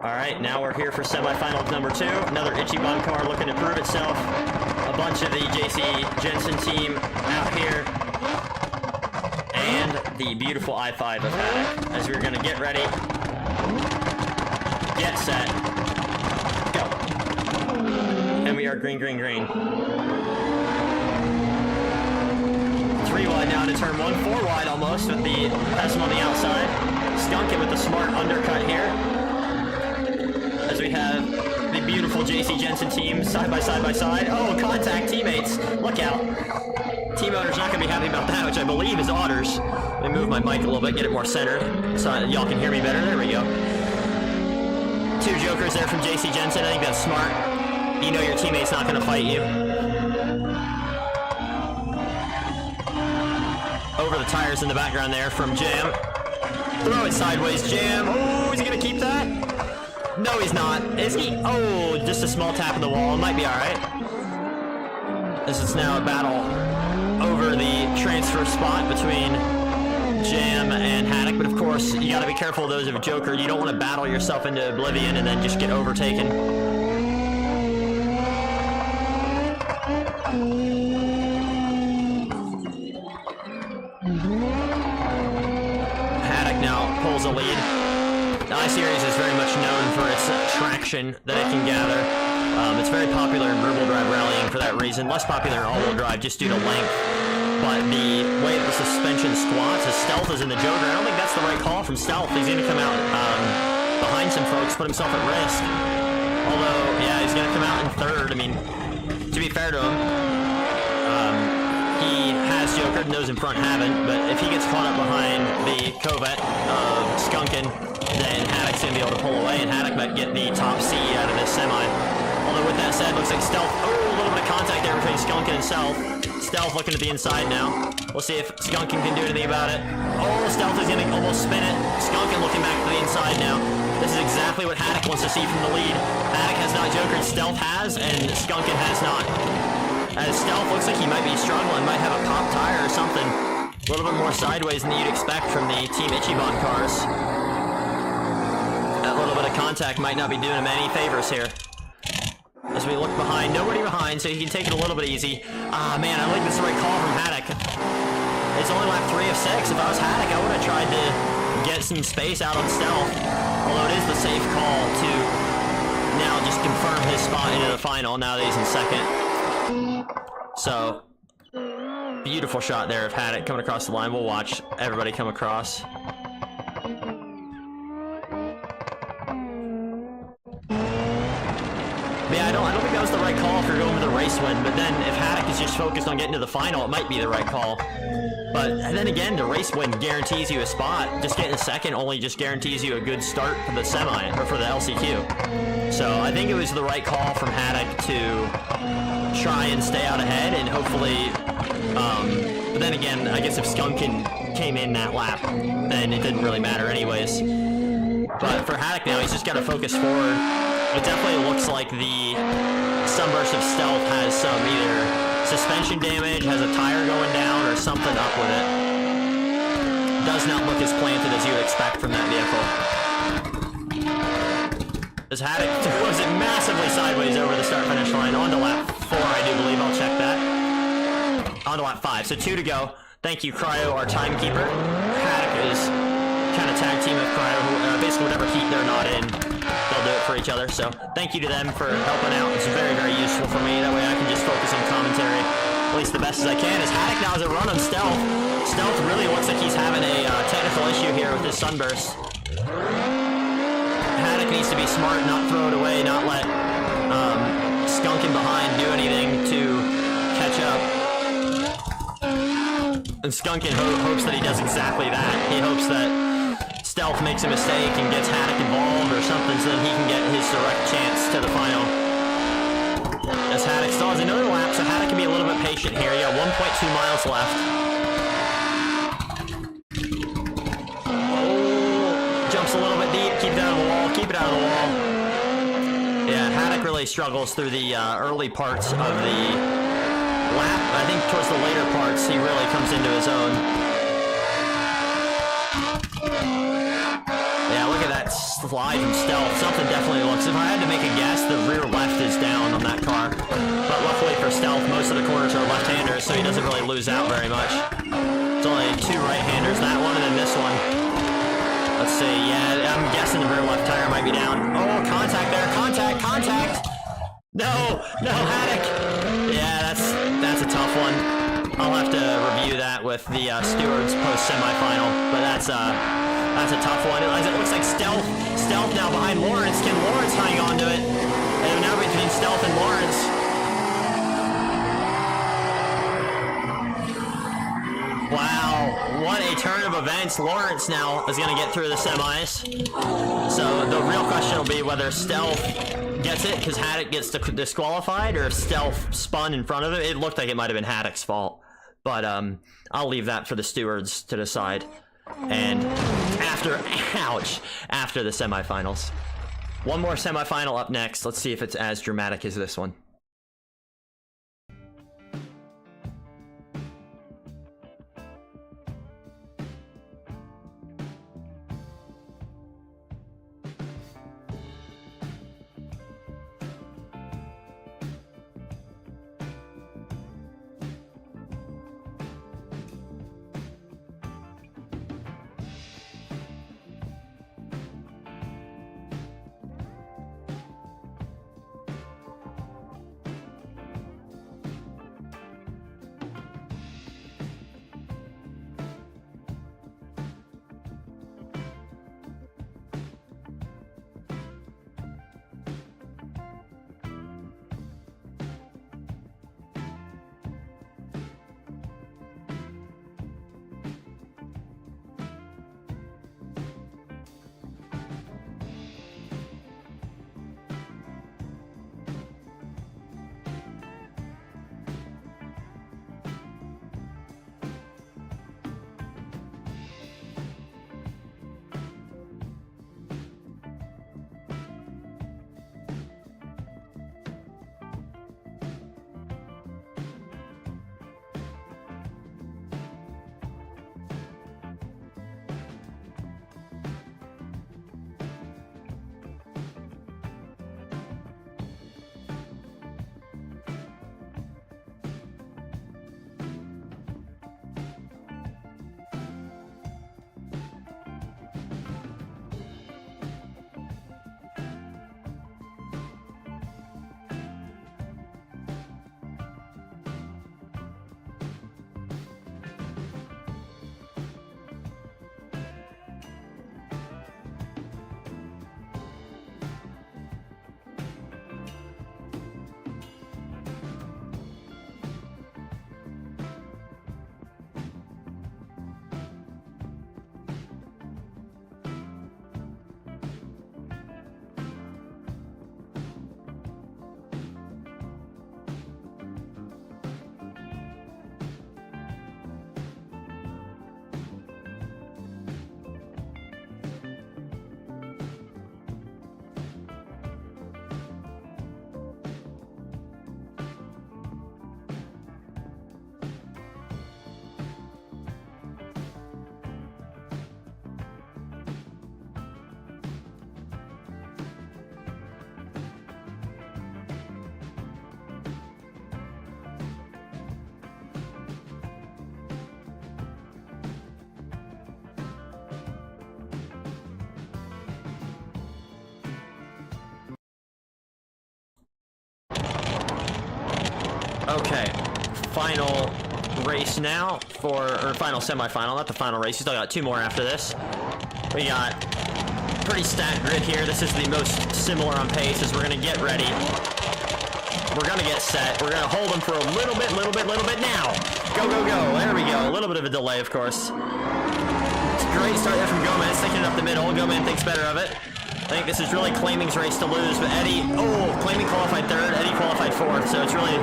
All right, now we're here for semifinals number 2. Another Ichiban car looking to prove itself. A bunch of the JC Jensen team out here. And the beautiful I-5 of Haddock. As we're going to get ready. Get set. Go. And we are green, green, green. 3 3 wide now into turn 1, 4 wide almost with the Pessim on the outside. Skunkin with the smart undercut here. As we have the beautiful JC Jensen team side by side. Oh, contact teammates. Look out. Team owner's not going to be happy about that, which I believe is Otters. Let me move my mic a little bit, get it more centered so y'all can hear me better. There we go. 2 jokers there from JC Jensen. I think that's smart. You know your teammate's not going to fight you. Over the tires in the background there from Jam. Throw it sideways, Jam. Oh, is he going to keep that? No, he's not. Is he? Oh, just a small tap in the wall. It might be all right. This is now a battle over the transfer spot between Jam and Haddock, but of course, you gotta be careful of those of a joker. You don't want to battle yourself into oblivion and then just get overtaken. Haddock now pulls a lead. The I-Series is very much known for its traction that it can gather. It's very popular in rear-wheel drive rallying for that reason. Less popular in all-wheel drive just due to length. But the way that the suspension squats, as Stealth is in the joker, I don't think that's the right call from Stealth. He's going to come out behind some folks, put himself at risk. Although, yeah, he's going to come out in third. I mean, to be fair to him, he has jokered and those in front haven't. But if he gets caught up behind the covert of Skunkin, then Haddock's going to be able to pull away, and Haddock might get the top C out of this semi. Although with that said, looks like Stealth, oh, a little bit of contact there between Skunkin and Stealth. Stealth looking at the inside now. We'll see if Skunkin can do anything about it. Oh, Stealth is gonna almost spin it. Skunkin looking back to the inside now. This is exactly what Haddock wants to see from the lead. Haddock has not jokered, Stealth has, and Skunkin has not. As Stealth looks like he might be struggling, might have a pop tire or something. A little bit more sideways than you'd expect from the Team Ichiban cars. That little bit of contact might not be doing him any favors here. As we look behind, nobody behind, so you can take it a little bit easy. Ah, man, I think that's the right call from Haddock. It's only lap 3 of 6. If I was Haddock, I would have tried to get some space out on Stealth. Although it is the safe call to now just confirm his spot into the final, now that he's in second. So, beautiful shot there of Haddock coming across the line. We'll watch everybody come across. Yeah, I don't think that was the right call if you're going with a race win, but then if Haddock is just focused on getting to the final, it might be the right call. But then again, the race win guarantees you a spot. Just getting second only just guarantees you a good start for the semi, or for the LCQ. So I think it was the right call from Haddock to try and stay out ahead, and hopefully, but then again, I guess if Skunkin came in that lap, then it didn't really matter anyways. But for Haddock now, he's just got to focus forward. It definitely looks like the Sunburst of Stealth has some either suspension damage, has a tire going down, or something up with it. Does not look as planted as you would expect from that vehicle. As Haddock throws it massively sideways over the start-finish line, on to lap 4, I do believe. I'll check that. On to lap 5, so 2 to go. Thank you, Cryo, our timekeeper. Haddock is kind of tag team with Cryo, basically whatever heat they're not in, they'll do it for each other. So thank you to them for helping out. It's very, very useful for me. That way I can just focus on commentary, at least the best as I can. As Haddock now has a run on Stealth. Stealth really looks like he's having a technical issue here with his Sunburst. Haddock needs to be smart, not throw it away, not let Skunkin behind do anything to catch up. And Skunkin hopes that he does exactly that. He hopes that Stealth makes a mistake and gets Haddock involved or something so that he can get his direct chance to the final. As Haddock still has another lap, so Haddock can be a little bit patient here. You got 1.2 miles left. Oh, jumps a little bit deep, keep it out of the wall, keep it out of the wall. Yeah, Haddock really struggles through the early parts of the lap. I think towards the later parts, he really comes into his own. Yeah, look at that slide from Stealth. Something definitely looks... If I had to make a guess, the rear left is down on that car. But luckily for Stealth, most of the corners are left-handers, so he doesn't really lose out very much. It's only 2 right-handers, that one and then this one. Let's see, yeah, I'm guessing the rear left tire might be down. Oh, contact there, contact! No, Haddock! Yeah, that's a tough one. I'll have to review that with the stewards post-semifinal, but that's a tough one. It looks like Stealth now behind Lawrence. Can Lawrence hang on to it? And now between Stealth and Lawrence. Wow, what a turn of events. Lawrence now is going to get through the semis. So the real question will be whether Stealth gets it because Haddock gets disqualified, or if Stealth spun in front of it. It looked like it might have been Haddock's fault, but I'll leave that for the stewards to decide. And after the semifinals, one more semifinal up next. Let's see if it's as dramatic as this one. Okay, final race now or final semifinal, not the final race. You still got two more after this. We got pretty stacked grid here. This is the most similar on pace as we're gonna get ready. We're gonna get set. We're gonna hold them for a little bit now. Go, go, go. There we go. A little bit of a delay, of course. It's a great start there from Gomez, sticking it up the middle. Gomez thinks better of it. I think this is really Claiming's race to lose, but Eddie, Claiming qualified third, Eddie qualified fourth, so it's really,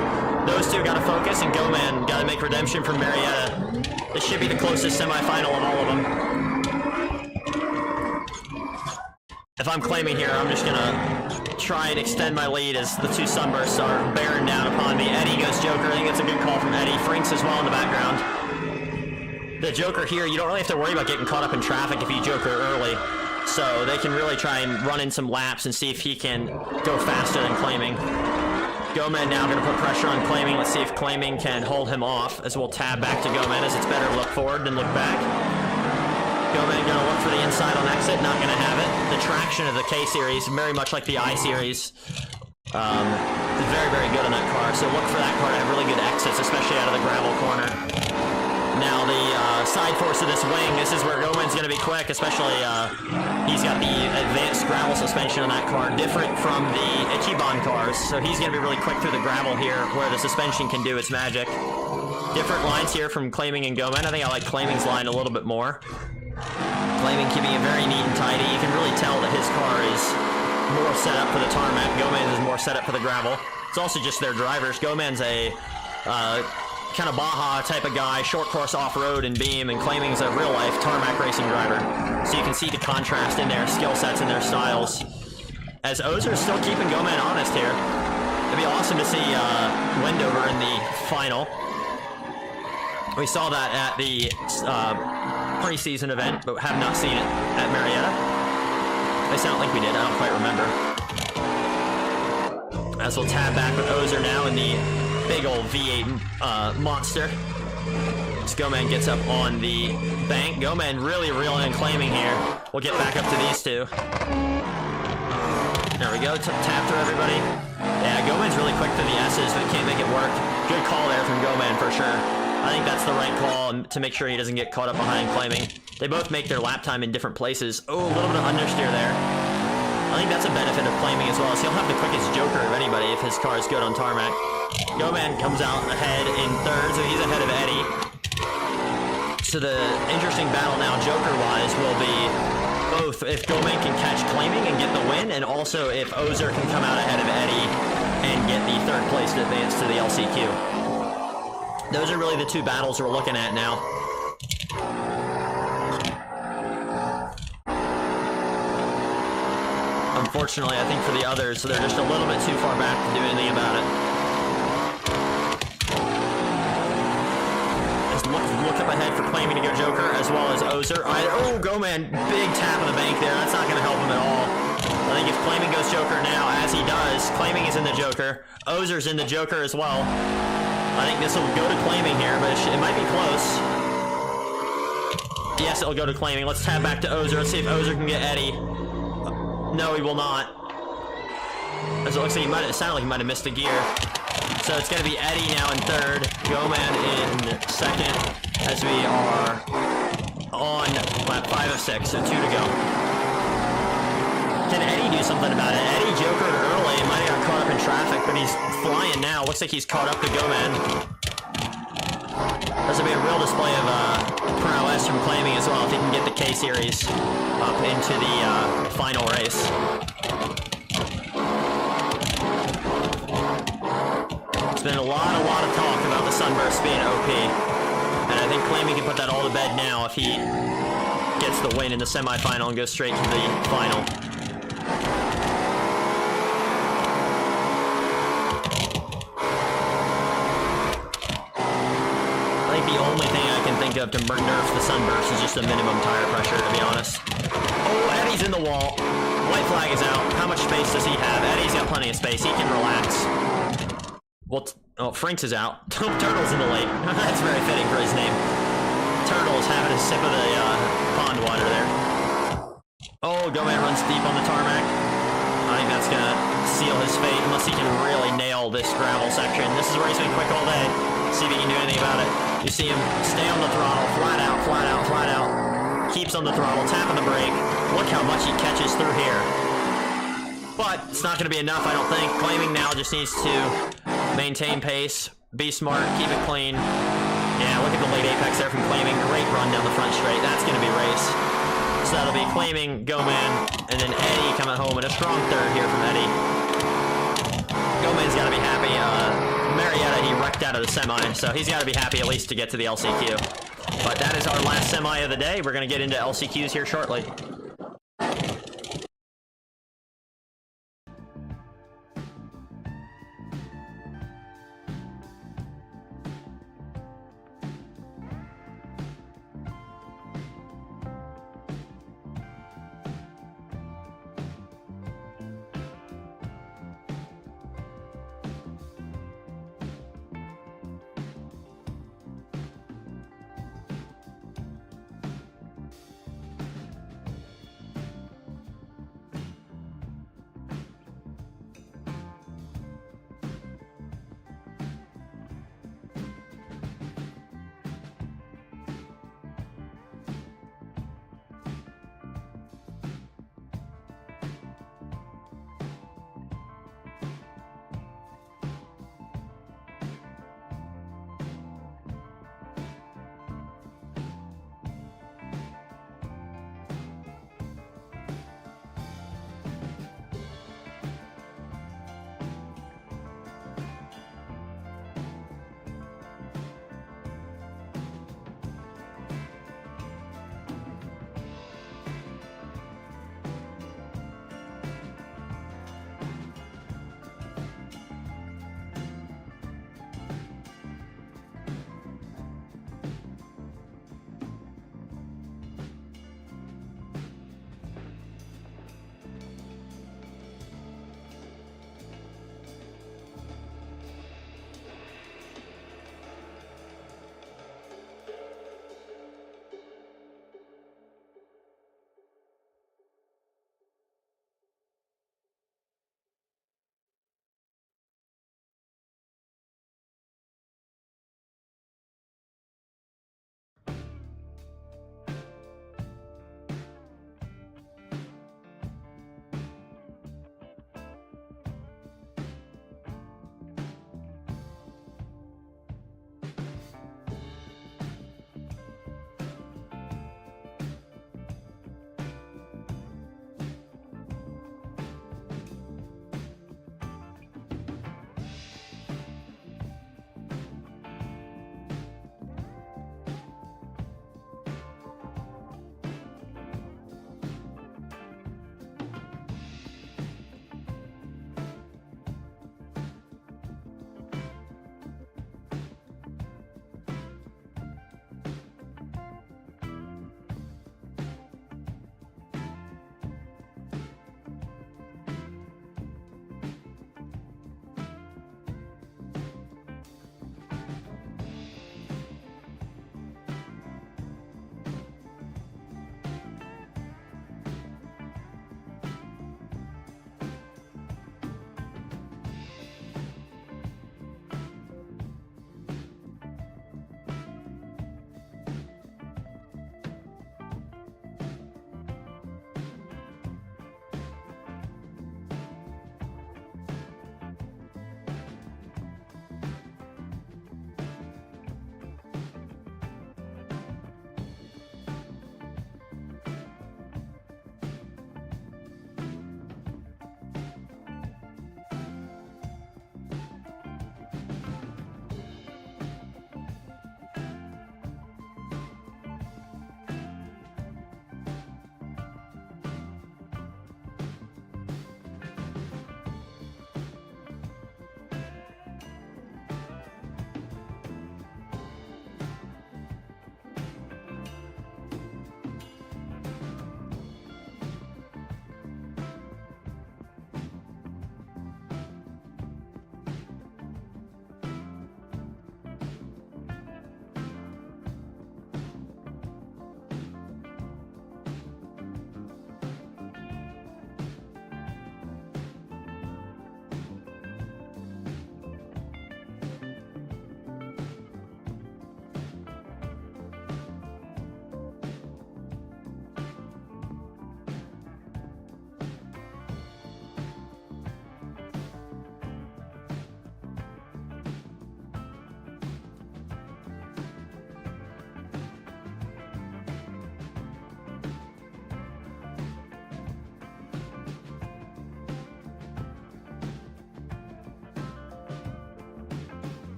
those two gotta focus, and Goman gotta make redemption from Marietta. This should be the closest semifinal of all of them. If I'm Claiming here, I'm just gonna try and extend my lead as the two Sunbursts are bearing down upon me. Eddie goes Joker, I think it's a good call from Eddie. Frinkzz as well in the background. The Joker here, you don't really have to worry about getting caught up in traffic if you Joker early. So they can really try and run in some laps and see if he can go faster than Claiming. Goman now going to put pressure on Claiming. Let's see if Claiming can hold him off, as we'll tab back to Goman, as it's better to look forward than look back. Goman going to look for the inside on exit, not going to have it. The traction of the K-Series, very much like the I-Series, Is very, very good on that car. So look for that car to have really good exits, especially out of the gravel corner. Now the side force of this wing, this is where Goman's going to be quick, especially he's got the advanced gravel suspension on that car, different from the Ichiban cars. So he's going to be really quick through the gravel here, where the suspension can do its magic. Different lines here from Claiming and Goman. I think I like Claiming's line a little bit more. Claiming keeping it very neat and tidy. You can really tell that his car is more set up for the tarmac. Goman is more set up for the gravel. It's also just their drivers. Goman's a kind of Baja type of guy, short course off-road and Beam, and Claiming's a real-life tarmac racing driver. So you can see the contrast in their skill sets and their styles. As Ozer's still keeping Goman honest here. It'd be awesome to see Wendover in the final. We saw that at the preseason event, but have not seen it at Marietta. At least I don't think we did. I don't quite remember. As we'll tab back with Ozer now in the big old V8 monster. As Goman gets up on the bank. Goman really reeling and Claiming here. We'll get back up to these two. There we go. Tap through everybody. Yeah, Goman's really quick to the S's, but can't make it work. Good call there from Goman for sure. I think that's the right call to make sure he doesn't get caught up behind Claiming. They both make their lap time in different places. Oh, a little bit of understeer there. I think that's a benefit of Claiming as well, is he'll have the quickest joker of anybody if his car is good on tarmac. Goman comes out ahead in third, so he's ahead of Eddie. So the interesting battle now, joker-wise, will be both if Goman can catch Claiming and get the win, and also if Ozer can come out ahead of Eddie and get the third place to advance to the LCQ. Those are really the two battles we're looking at now. Unfortunately, I think for the others, they're just a little bit too far back to do anything about it. Just look up ahead for Claiming to go joker, as well as Ozer. Oh, Goman, big tap on the bank there. That's not going to help him at all. I think if Claiming goes joker now, as he does, Claiming is in the joker. Ozer's in the joker as well. I think this will go to Claiming here, but it might be close. Yes, it'll go to Claiming. Let's tab back to Ozer. Let's see if Ozer can get Eddie. No, he will not. As it looks like it sounded like he might have missed a gear. So it's going to be Eddie now in third, Goman in second, as we are on lap 5 of 6, so 2 to go. Can Eddie do something about it? Eddie jokered early, might have got caught up in traffic, but he's flying now. Looks like he's caught up to Goman. This will be a real display of prowess from Claiming as well, if he can get the K-Series up into the final race. There's been a lot of talk about the Sunburst being OP, and I think Claiming can put that all to bed now if he gets the win in the semifinal and goes straight to the final. The only thing I can think of to nerf the Sunburst is just a minimum tire pressure, to be honest. Oh, Eddie's in the wall. White flag is out. How much space does he have? Eddie's got plenty of space. He can relax. Well, oh, Frinkzz is out. Turtle's in the lake. That's very fitting for his name. Turtle's having a sip of the pond water there. Oh, Goman runs deep on the tarmac. I think that's going to seal his fate, unless he can really nail this gravel section. This is Raceway quick all day. See if he can do anything about it. You see him stay on the throttle, flat out, flat out, flat out. Keeps on the throttle, tapping the brake. Look how much he catches through here. But it's not going to be enough, I don't think. Claiming now just needs to maintain pace, be smart, keep it clean. Yeah, look at the late apex there from Claiming. Great run down the front straight. That's going to be race. So that'll be Claiming, Goman, and then Eddie coming home in a strong third here from Eddie. Goman's got to be happy. Marietta, he wrecked out of the semi, so he's got to be happy at least to get to the LCQ. But that is our last semi of the day. We're going to get into LCQs here shortly.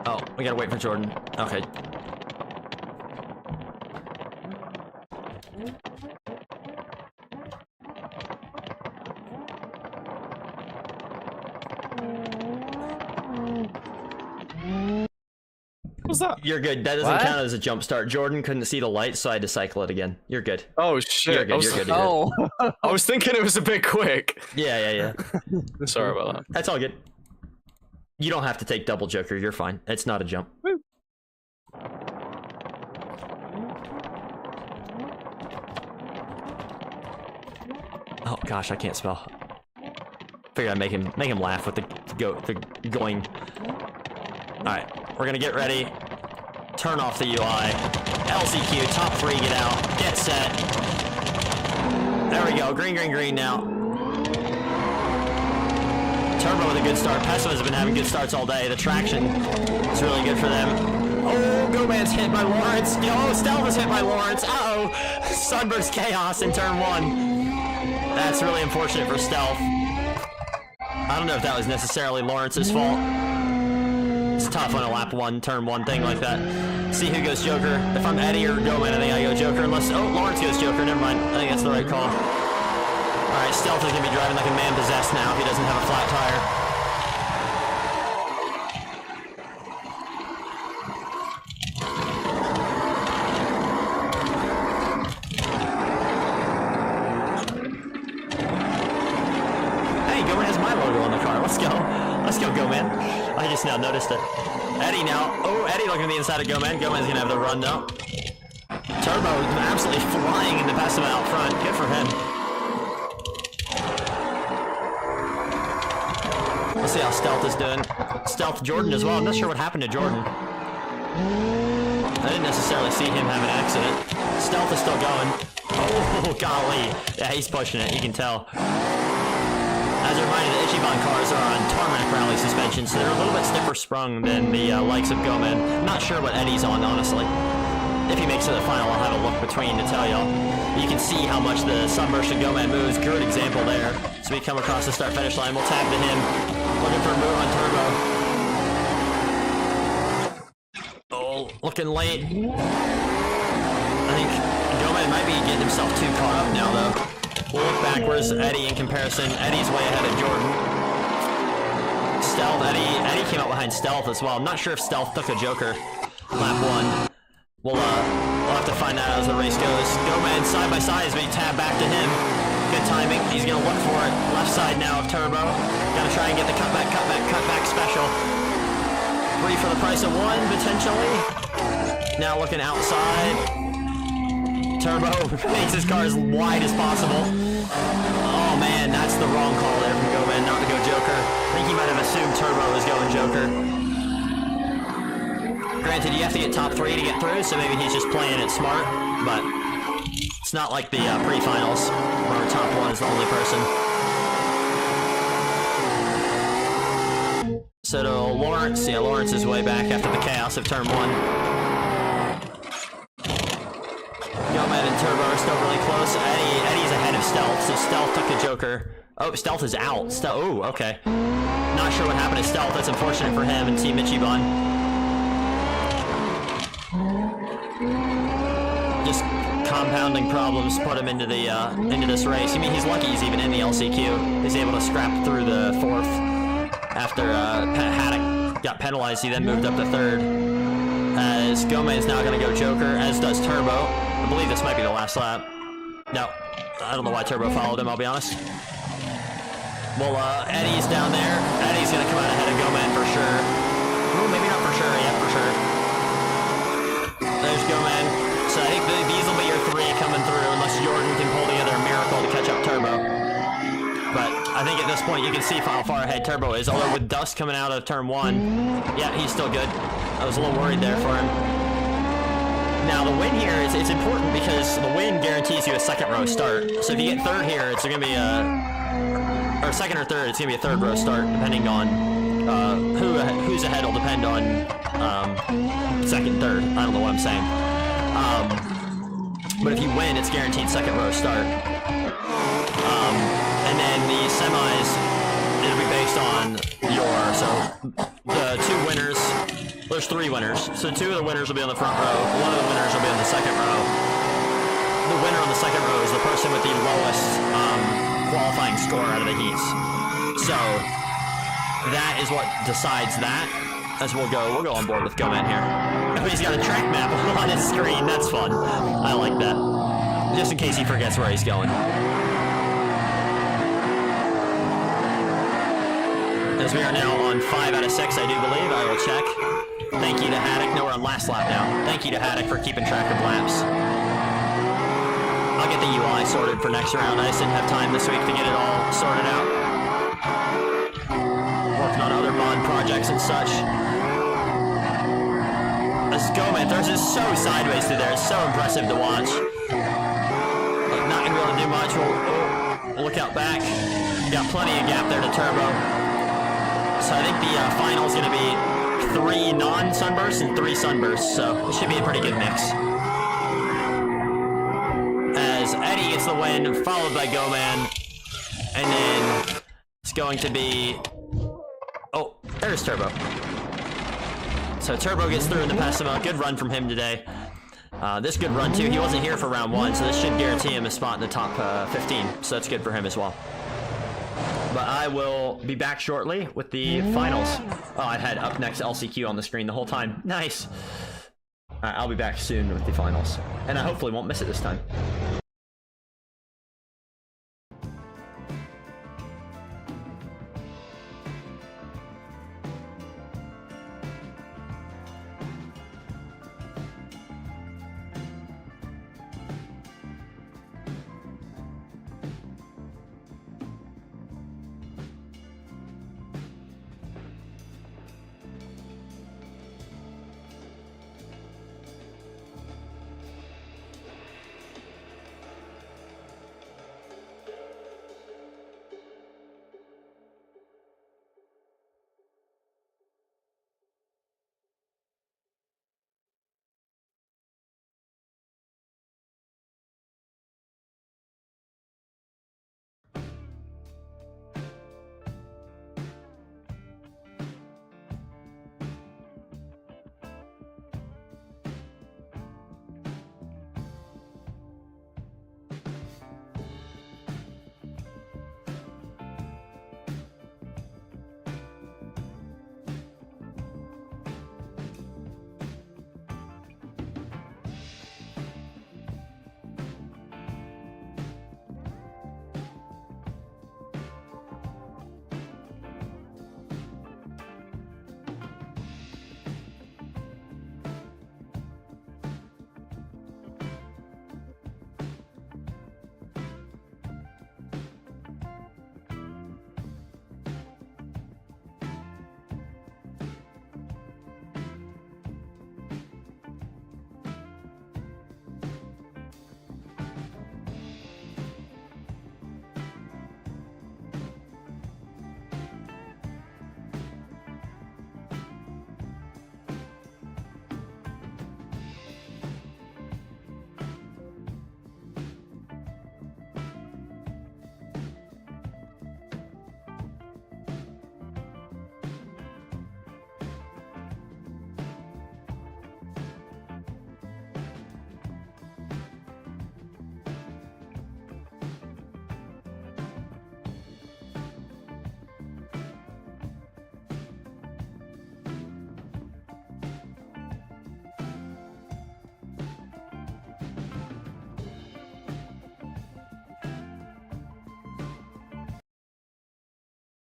Oh, we gotta wait for Jordan. Okay. What's that? You're good. That doesn't count as a jump start. Jordan couldn't see the light, so I had to cycle it again. You're good. Oh shit! You're good. You're good. Oh, I was thinking it was a bit quick. Yeah. Sorry about that. That's all good. You don't have to take double Joker. You're fine. It's not a jump. Woo. Oh gosh, I can't spell. Figured I'd make him laugh with the going. All right, we're gonna get ready. Turn off the UI. LCQ, top 3, get out. Get set. There we go. Green now. Turbo with a good start. Peso has been having good starts all day. The traction is really good for them. Oh, GoMan's hit by Lawrence. Oh, Stealth is hit by Lawrence. Uh-oh. Sunburst Chaos in turn 1. That's really unfortunate for Stealth. I don't know if that was necessarily Lawrence's fault. It's tough on a lap 1, turn 1 thing like that. See who goes Joker. If I'm Eddie or GoMan, I think I go Joker. Unless, oh, Lawrence goes Joker. Never mind. I think that's the right call. All right, Stealth is gonna be driving like a man possessed now if he doesn't have a flat tire. Let's go, GoMan. I just now noticed it. Eddie now. Oh, Eddie looking at the inside of GoMan. GoMan's gonna have the run though. Turbo absolutely flying in the best of it out front. Good for him. Let's see how Stealth is doing. Stealth Jordan as well. I'm not sure what happened to Jordan. I didn't necessarily see him have an accident. Stealth is still going. Oh, golly. Yeah, he's pushing it. You can tell. As a reminder, the Ichiban cars are on tarmac rally suspension, so they're a little bit stiffer sprung than the likes of GoMan. I'm not sure what Eddie's on, honestly. If he makes it to the final, I'll have a look between to tell y'all. You can see how much the Sunburst and GoMan moves. Good example there. So we come across the start-finish line. We'll tap to him. Looking for a move on Turbo. Oh, looking late. I think GoMan might be getting himself too caught up now, though. We'll look backwards. Eddie in comparison. Eddie's way ahead of Jordan. Stealth, Eddie came out behind Stealth as well. I'm not sure if Stealth took a Joker lap 1. We'll have to find out as the race goes. GoMan side by side as we tab back to him. Good timing. He's gonna look for it. Left side now of Turbo. Gotta try and get the cutback special. 3 for the price of 1 potentially. Now looking outside. Turbo makes his car as wide as possible. Oh man, that's the wrong call there from GoMan, not to go Joker. I think he might have assumed Turbo was going Joker. Granted, you have to get top 3 to get through, so maybe he's just playing it smart, but it's not like the pre-finals where top 1 is the only person. So to Lawrence, yeah, Lawrence is way back after the chaos of turn 1. GoMan and Turbo are still really close. Eddie's ahead of Stealth, so Stealth took the Joker. Oh, Stealth is out. Oh, okay. Not sure what happened to Stealth. That's unfortunate for him and Team Ichiban. Just compounding problems put him into the into this race. I mean, he's lucky he's even in the LCQ. He's able to scrap through the 4th after Haddock got penalized. He then moved up to 3rd. As GoMan is now going to go Joker, as does Turbo. I believe this might be the last lap. No, I don't know why Turbo followed him, I'll be honest. Well, Eddie's down there. Eddie's going to come out ahead of GoMan for sure. Oh, maybe not for sure. Yeah, for sure. There's GoMan. So I think these will be your 3 coming through, unless Jordan can pull together a miracle to catch up Turbo. But I think at this point you can see how far ahead Turbo is, although with dust coming out of turn 1, yeah, he's still good. I was a little worried there for him. Now the win here it's important because the win guarantees you a 2nd row start. So if you get 3rd here, it's gonna be or 2nd or 3rd, it's gonna be a 3rd row start, depending on who's ahead will depend on 2nd, 3rd. I don't know what I'm saying. But if you win, it's guaranteed 2nd row start. And then the semis, it'll be based on so the 2 winners There's 3 winners. So 2 of the winners will be on the front row. 1 of the winners will be on the second row. The winner on the second row is the person with the lowest qualifying score out of the heats. So that is what decides that. As we'll go on board with Goman here. Oh, he's got a track map on his screen. That's fun. I like that. Just in case he forgets where he's going. As we are now on 5 out of 6, I do believe. I will check. Thank you to Haddock. No, we're on last lap now. Thank you to Haddock for keeping track of laps. I'll get the UI sorted for next round. I just didn't have time this week to get it all sorted out. Working on other mod projects and such. This Goman throws it so sideways through there. It's so impressive to watch. Like, not gonna be able to do much. We'll look out back. Got plenty of gap there to Turbo. So I think the final is gonna be 3 non-sunbursts and 3 sunbursts. So it should be a pretty good mix. As Eddie gets the win, followed by Goman. And then it's going to be... Oh, there's Turbo. So Turbo gets through in the Pessima. Good run from him today. This good run too. He wasn't here for round 1, so this should guarantee him a spot in the top 15. So that's good for him as well. But I will be back shortly with the finals. Oh, I had up next LCQ on the screen the whole time. Nice. Alright, I'll be back soon with the finals. And I hopefully won't miss it this time.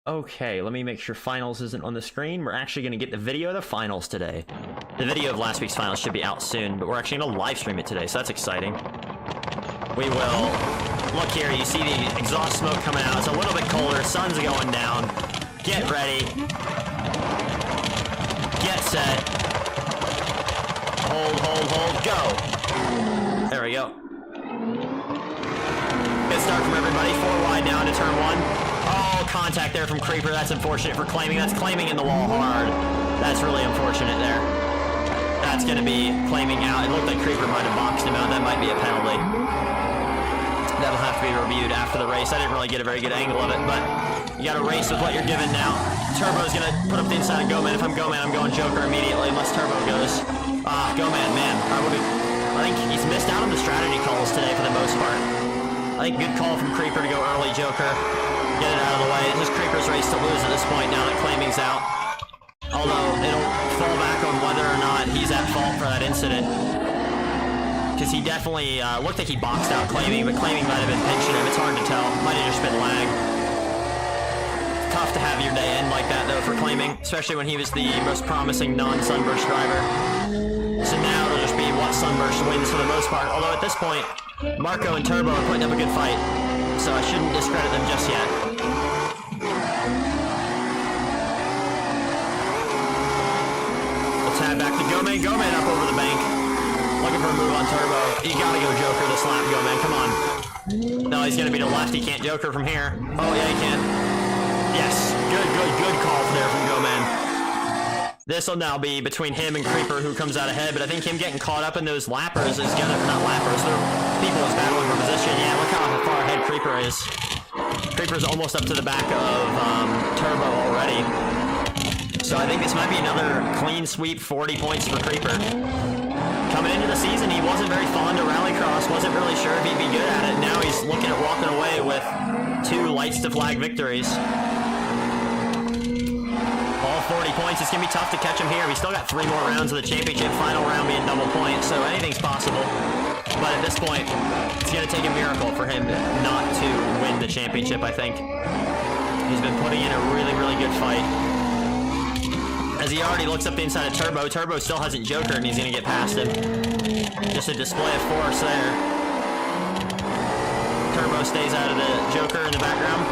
Okay, let me make sure finals isn't on the screen. We're actually going to get the video of the finals today. The video of last week's finals should be out soon, but we're actually going to live stream it today, so that's exciting. We will... Look here, you see the exhaust smoke coming out. It's a little bit colder, sun's going down. Get ready. Get set. Hold, go. There we go. Good start from everybody. 4 wide now into turn 1. Oh, contact there from Creeper. That's unfortunate for claiming. That's claiming in the wall hard. That's really unfortunate there. That's going to be claiming out. It looked like Creeper might have boxed him out. That might be a penalty. That'll have to be reviewed after the race. I didn't really get a very good angle of it, but you gotta race with what you're given now. Turbo's gonna put up the inside of GoMan. If I'm GoMan, I'm going Joker immediately, unless Turbo goes. GoMan, man. I think he's missed out on the strategy calls today for the most part. I think good call from Creeper to go early Joker. Get it out of the way. It's just Creeper's race to lose at this point now that Claiming's out. Although, it'll fall back on whether or not he's at fault for that incident. Because he definitely looked like he boxed out Claiming, but Claiming might have been pinching him. It's hard to tell. Might have just been lag. Tough to have your day end like that, though, for Claiming, especially when he was the most promising non-Sunburst driver. So now it'll just be what Sunburst wins for the most part. Although at this point, Marco and Turbo are putting up a good fight, so I shouldn't discredit them just yet. Let's head back to GoMan. GoMan up over the bank. Looking for a move on Turbo. You gotta go Joker this lap, GoMan. Come on. No, he's gonna be to left. He can't Joker from here. Oh, yeah, he can. Yes. Good call there from GoMan. This will now be between him and Creeper, who comes out ahead, but I think him getting caught up in those lappers is gonna, not lappers, they're people who's battling for position. Yeah, look how far ahead Creeper is. Creeper's almost up to the back of Turbo already. So I think this might be another clean sweep, 40 points for Creeper. Coming into the season, he wasn't very fond of RallyCross, wasn't really sure if he'd be good at it. Now he's looking at walking away with 2 lights to flag victories. All 40 points. It's going to be tough to catch him here. We still got 3 more rounds of the championship, final round being double points, so anything's possible. But at this point, it's going to take a miracle for him not to win the championship, I think. He's been putting in a really, really good fight. As he already looks up the inside of Turbo, Turbo still hasn't Joker, and he's going to get past him. Just a display of force there. Turbo stays out of the Joker in the background.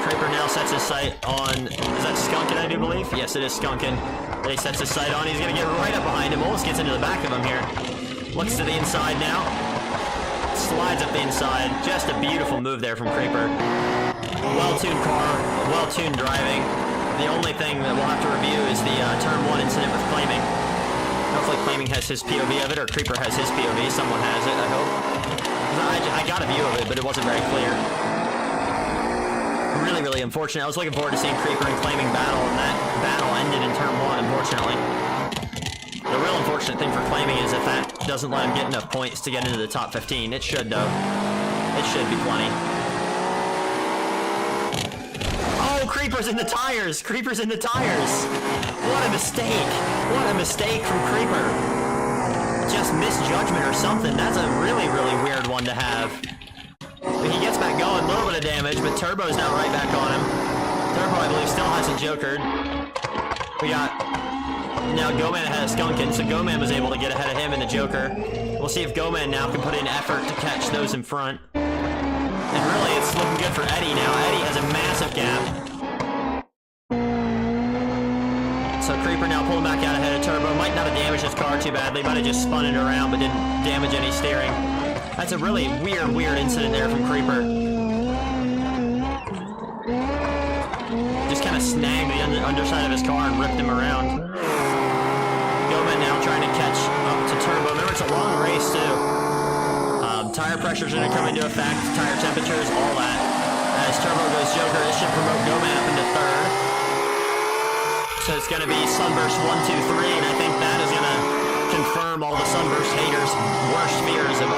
Creeper now sets his sight on, is that Skunkin, I do believe? Yes, it is Skunkin that he sets his sight on. He's going to get right up behind him, almost gets into the back of him here. Looks to the inside now. Slides up the inside. Just a beautiful move there from Creeper. Well-tuned car, well-tuned driving. The only thing that we'll have to review is the turn 1 incident with Claiming. Hopefully Claiming has his POV of it, or Creeper has his POV. Someone has it, I hope. I got a view of it, but it wasn't very clear. Really, really unfortunate. I was looking forward to seeing Creeper and Claiming battle, and that battle ended in turn 1, unfortunately. The real unfortunate thing for Claiming is if that doesn't let him get enough points to get into the top 15. It should, though. It should be plenty. Oh, Creeper's in the tires! Creeper's in the tires! What a mistake! What a mistake from Creeper! Just misjudgment or something. That's a really, really weird one to have. But he gets back going, a little bit of damage, but Turbo's now right back on him. Turbo, I believe, still hasn't Jokered. We got... Now GoMan ahead of Skunkin, so GoMan was able to get ahead of him in the Joker. We'll see if GoMan now can put in effort to catch those in front. And really, it's looking good for Eddie now. Eddie has a massive gap. So Creeper now pulling back out ahead of Turbo. Might not have damaged his car too badly. Might have just spun it around, but didn't damage any steering. That's a really weird incident there from Creeper. Just kind of snagged the underside of his car and ripped him around. GoMan now trying to catch up to Turbo. Remember, it's a long race, too. Tire pressures are going to come into effect, tire temperatures, all that. As Turbo goes Joker, this should promote GoMan up into 3rd. So it's going to be Sunburst 1, 2, 3, and I think that is going to confirm all the Sunburst haters' worst fears of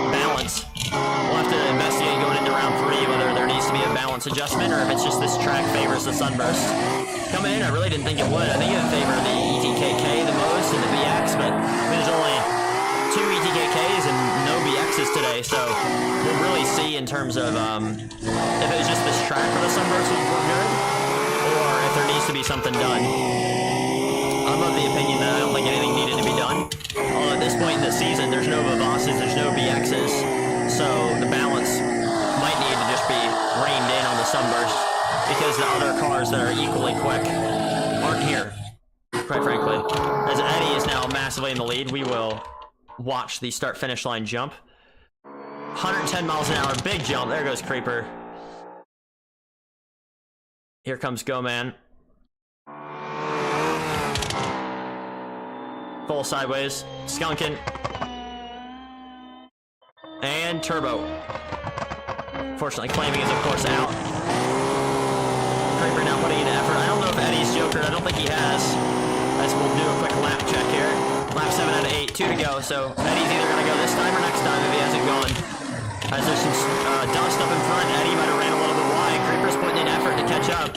balance. We'll have to investigate going into round 3 whether there needs to be a balance adjustment or if it's just this track favors the Sunburst. Coming in, I really didn't think it would. I think it would favor the ETKK the most and the BX, but there's only 2 ETKKs and no BXs today, so we'll really see in terms of if it was just this track where the Sunburst were good, or if there needs to be something done. I'm of the opinion that I don't think anything needed to be done. Although at this point in the season, there's no Vivasses, there's no BXs, so the balance might need to just be reined in on the Sunburst, because the other cars that are equally quick aren't here, quite frankly. As Eddie is now massively in the lead, we will watch the start-finish line jump. 110 miles an hour, big jump. There goes Creeper. Here comes GoMan. Full sideways. Skunkin'. And Turbo. Fortunately, claiming is, of course, out. Creeper now putting in effort. I don't know if Eddie's jokered. I don't think he has. As we'll do a quick lap check here. Lap 7 out of 8. 2 to go. So Eddie's either going to go this time or next time if he hasn't gone. As there's some dust up in front, Eddie might have ran a little bit wide. Creeper's putting in effort to catch up.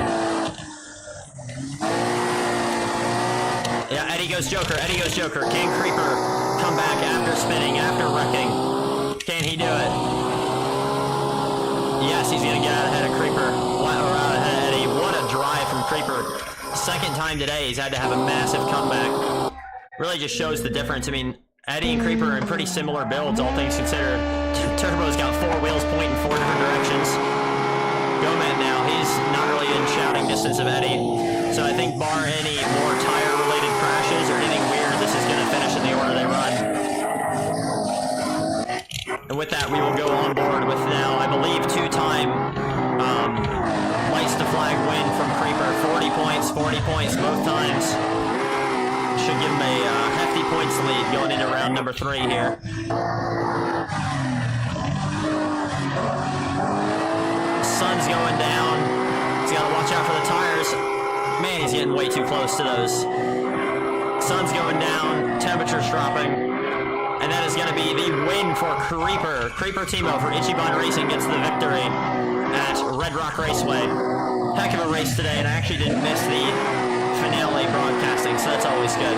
Yeah, Eddie goes Joker. Eddie goes Joker. Can Creeper come back after spinning, after wrecking? Can he do it? Yes, he's going to get out ahead of Creeper. Or out ahead of Eddie. What a drive from Creeper. Second time today he's had to have a massive comeback. Really just shows the difference. I mean, Eddie and Creeper are in pretty similar builds, all things considered. Turbo's got 4 wheels pointing 4 different directions. Goman now, he's not really in shouting distance of Eddie. So I think bar any more tire-related crashes or anything weird, this is going to finish in the order they run. And with that, we will go on board with now, I believe, 2-time lights to flag win from Creeper. 40 points both times. Should give him a hefty points lead going into round number 3 here. Sun's going down. He's got to watch out for the tires. Man, he's getting way too close to those. Sun's going down. Temperature's dropping. And that is going to be the win for Creeper. Creeper Teemo for Ichiban Racing gets the victory at RedRock Raceway. Heck of a race today, and I actually didn't miss the finale broadcasting, so that's always good.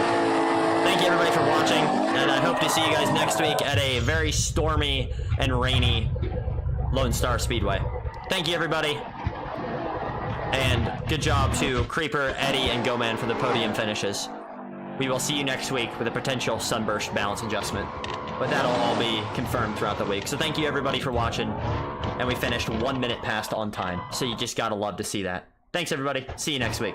Thank you everybody for watching, and I hope to see you guys next week at a very stormy and rainy Lone Star Speedway. Thank you everybody, and good job to Creeper, Eddie, and Goman for the podium finishes. We will see you next week with a potential sunburst balance adjustment, but that'll all be confirmed throughout the week. So thank you everybody for watching, and we finished 1 minute past on time, so you just gotta love to see that. Thanks everybody, see you next week.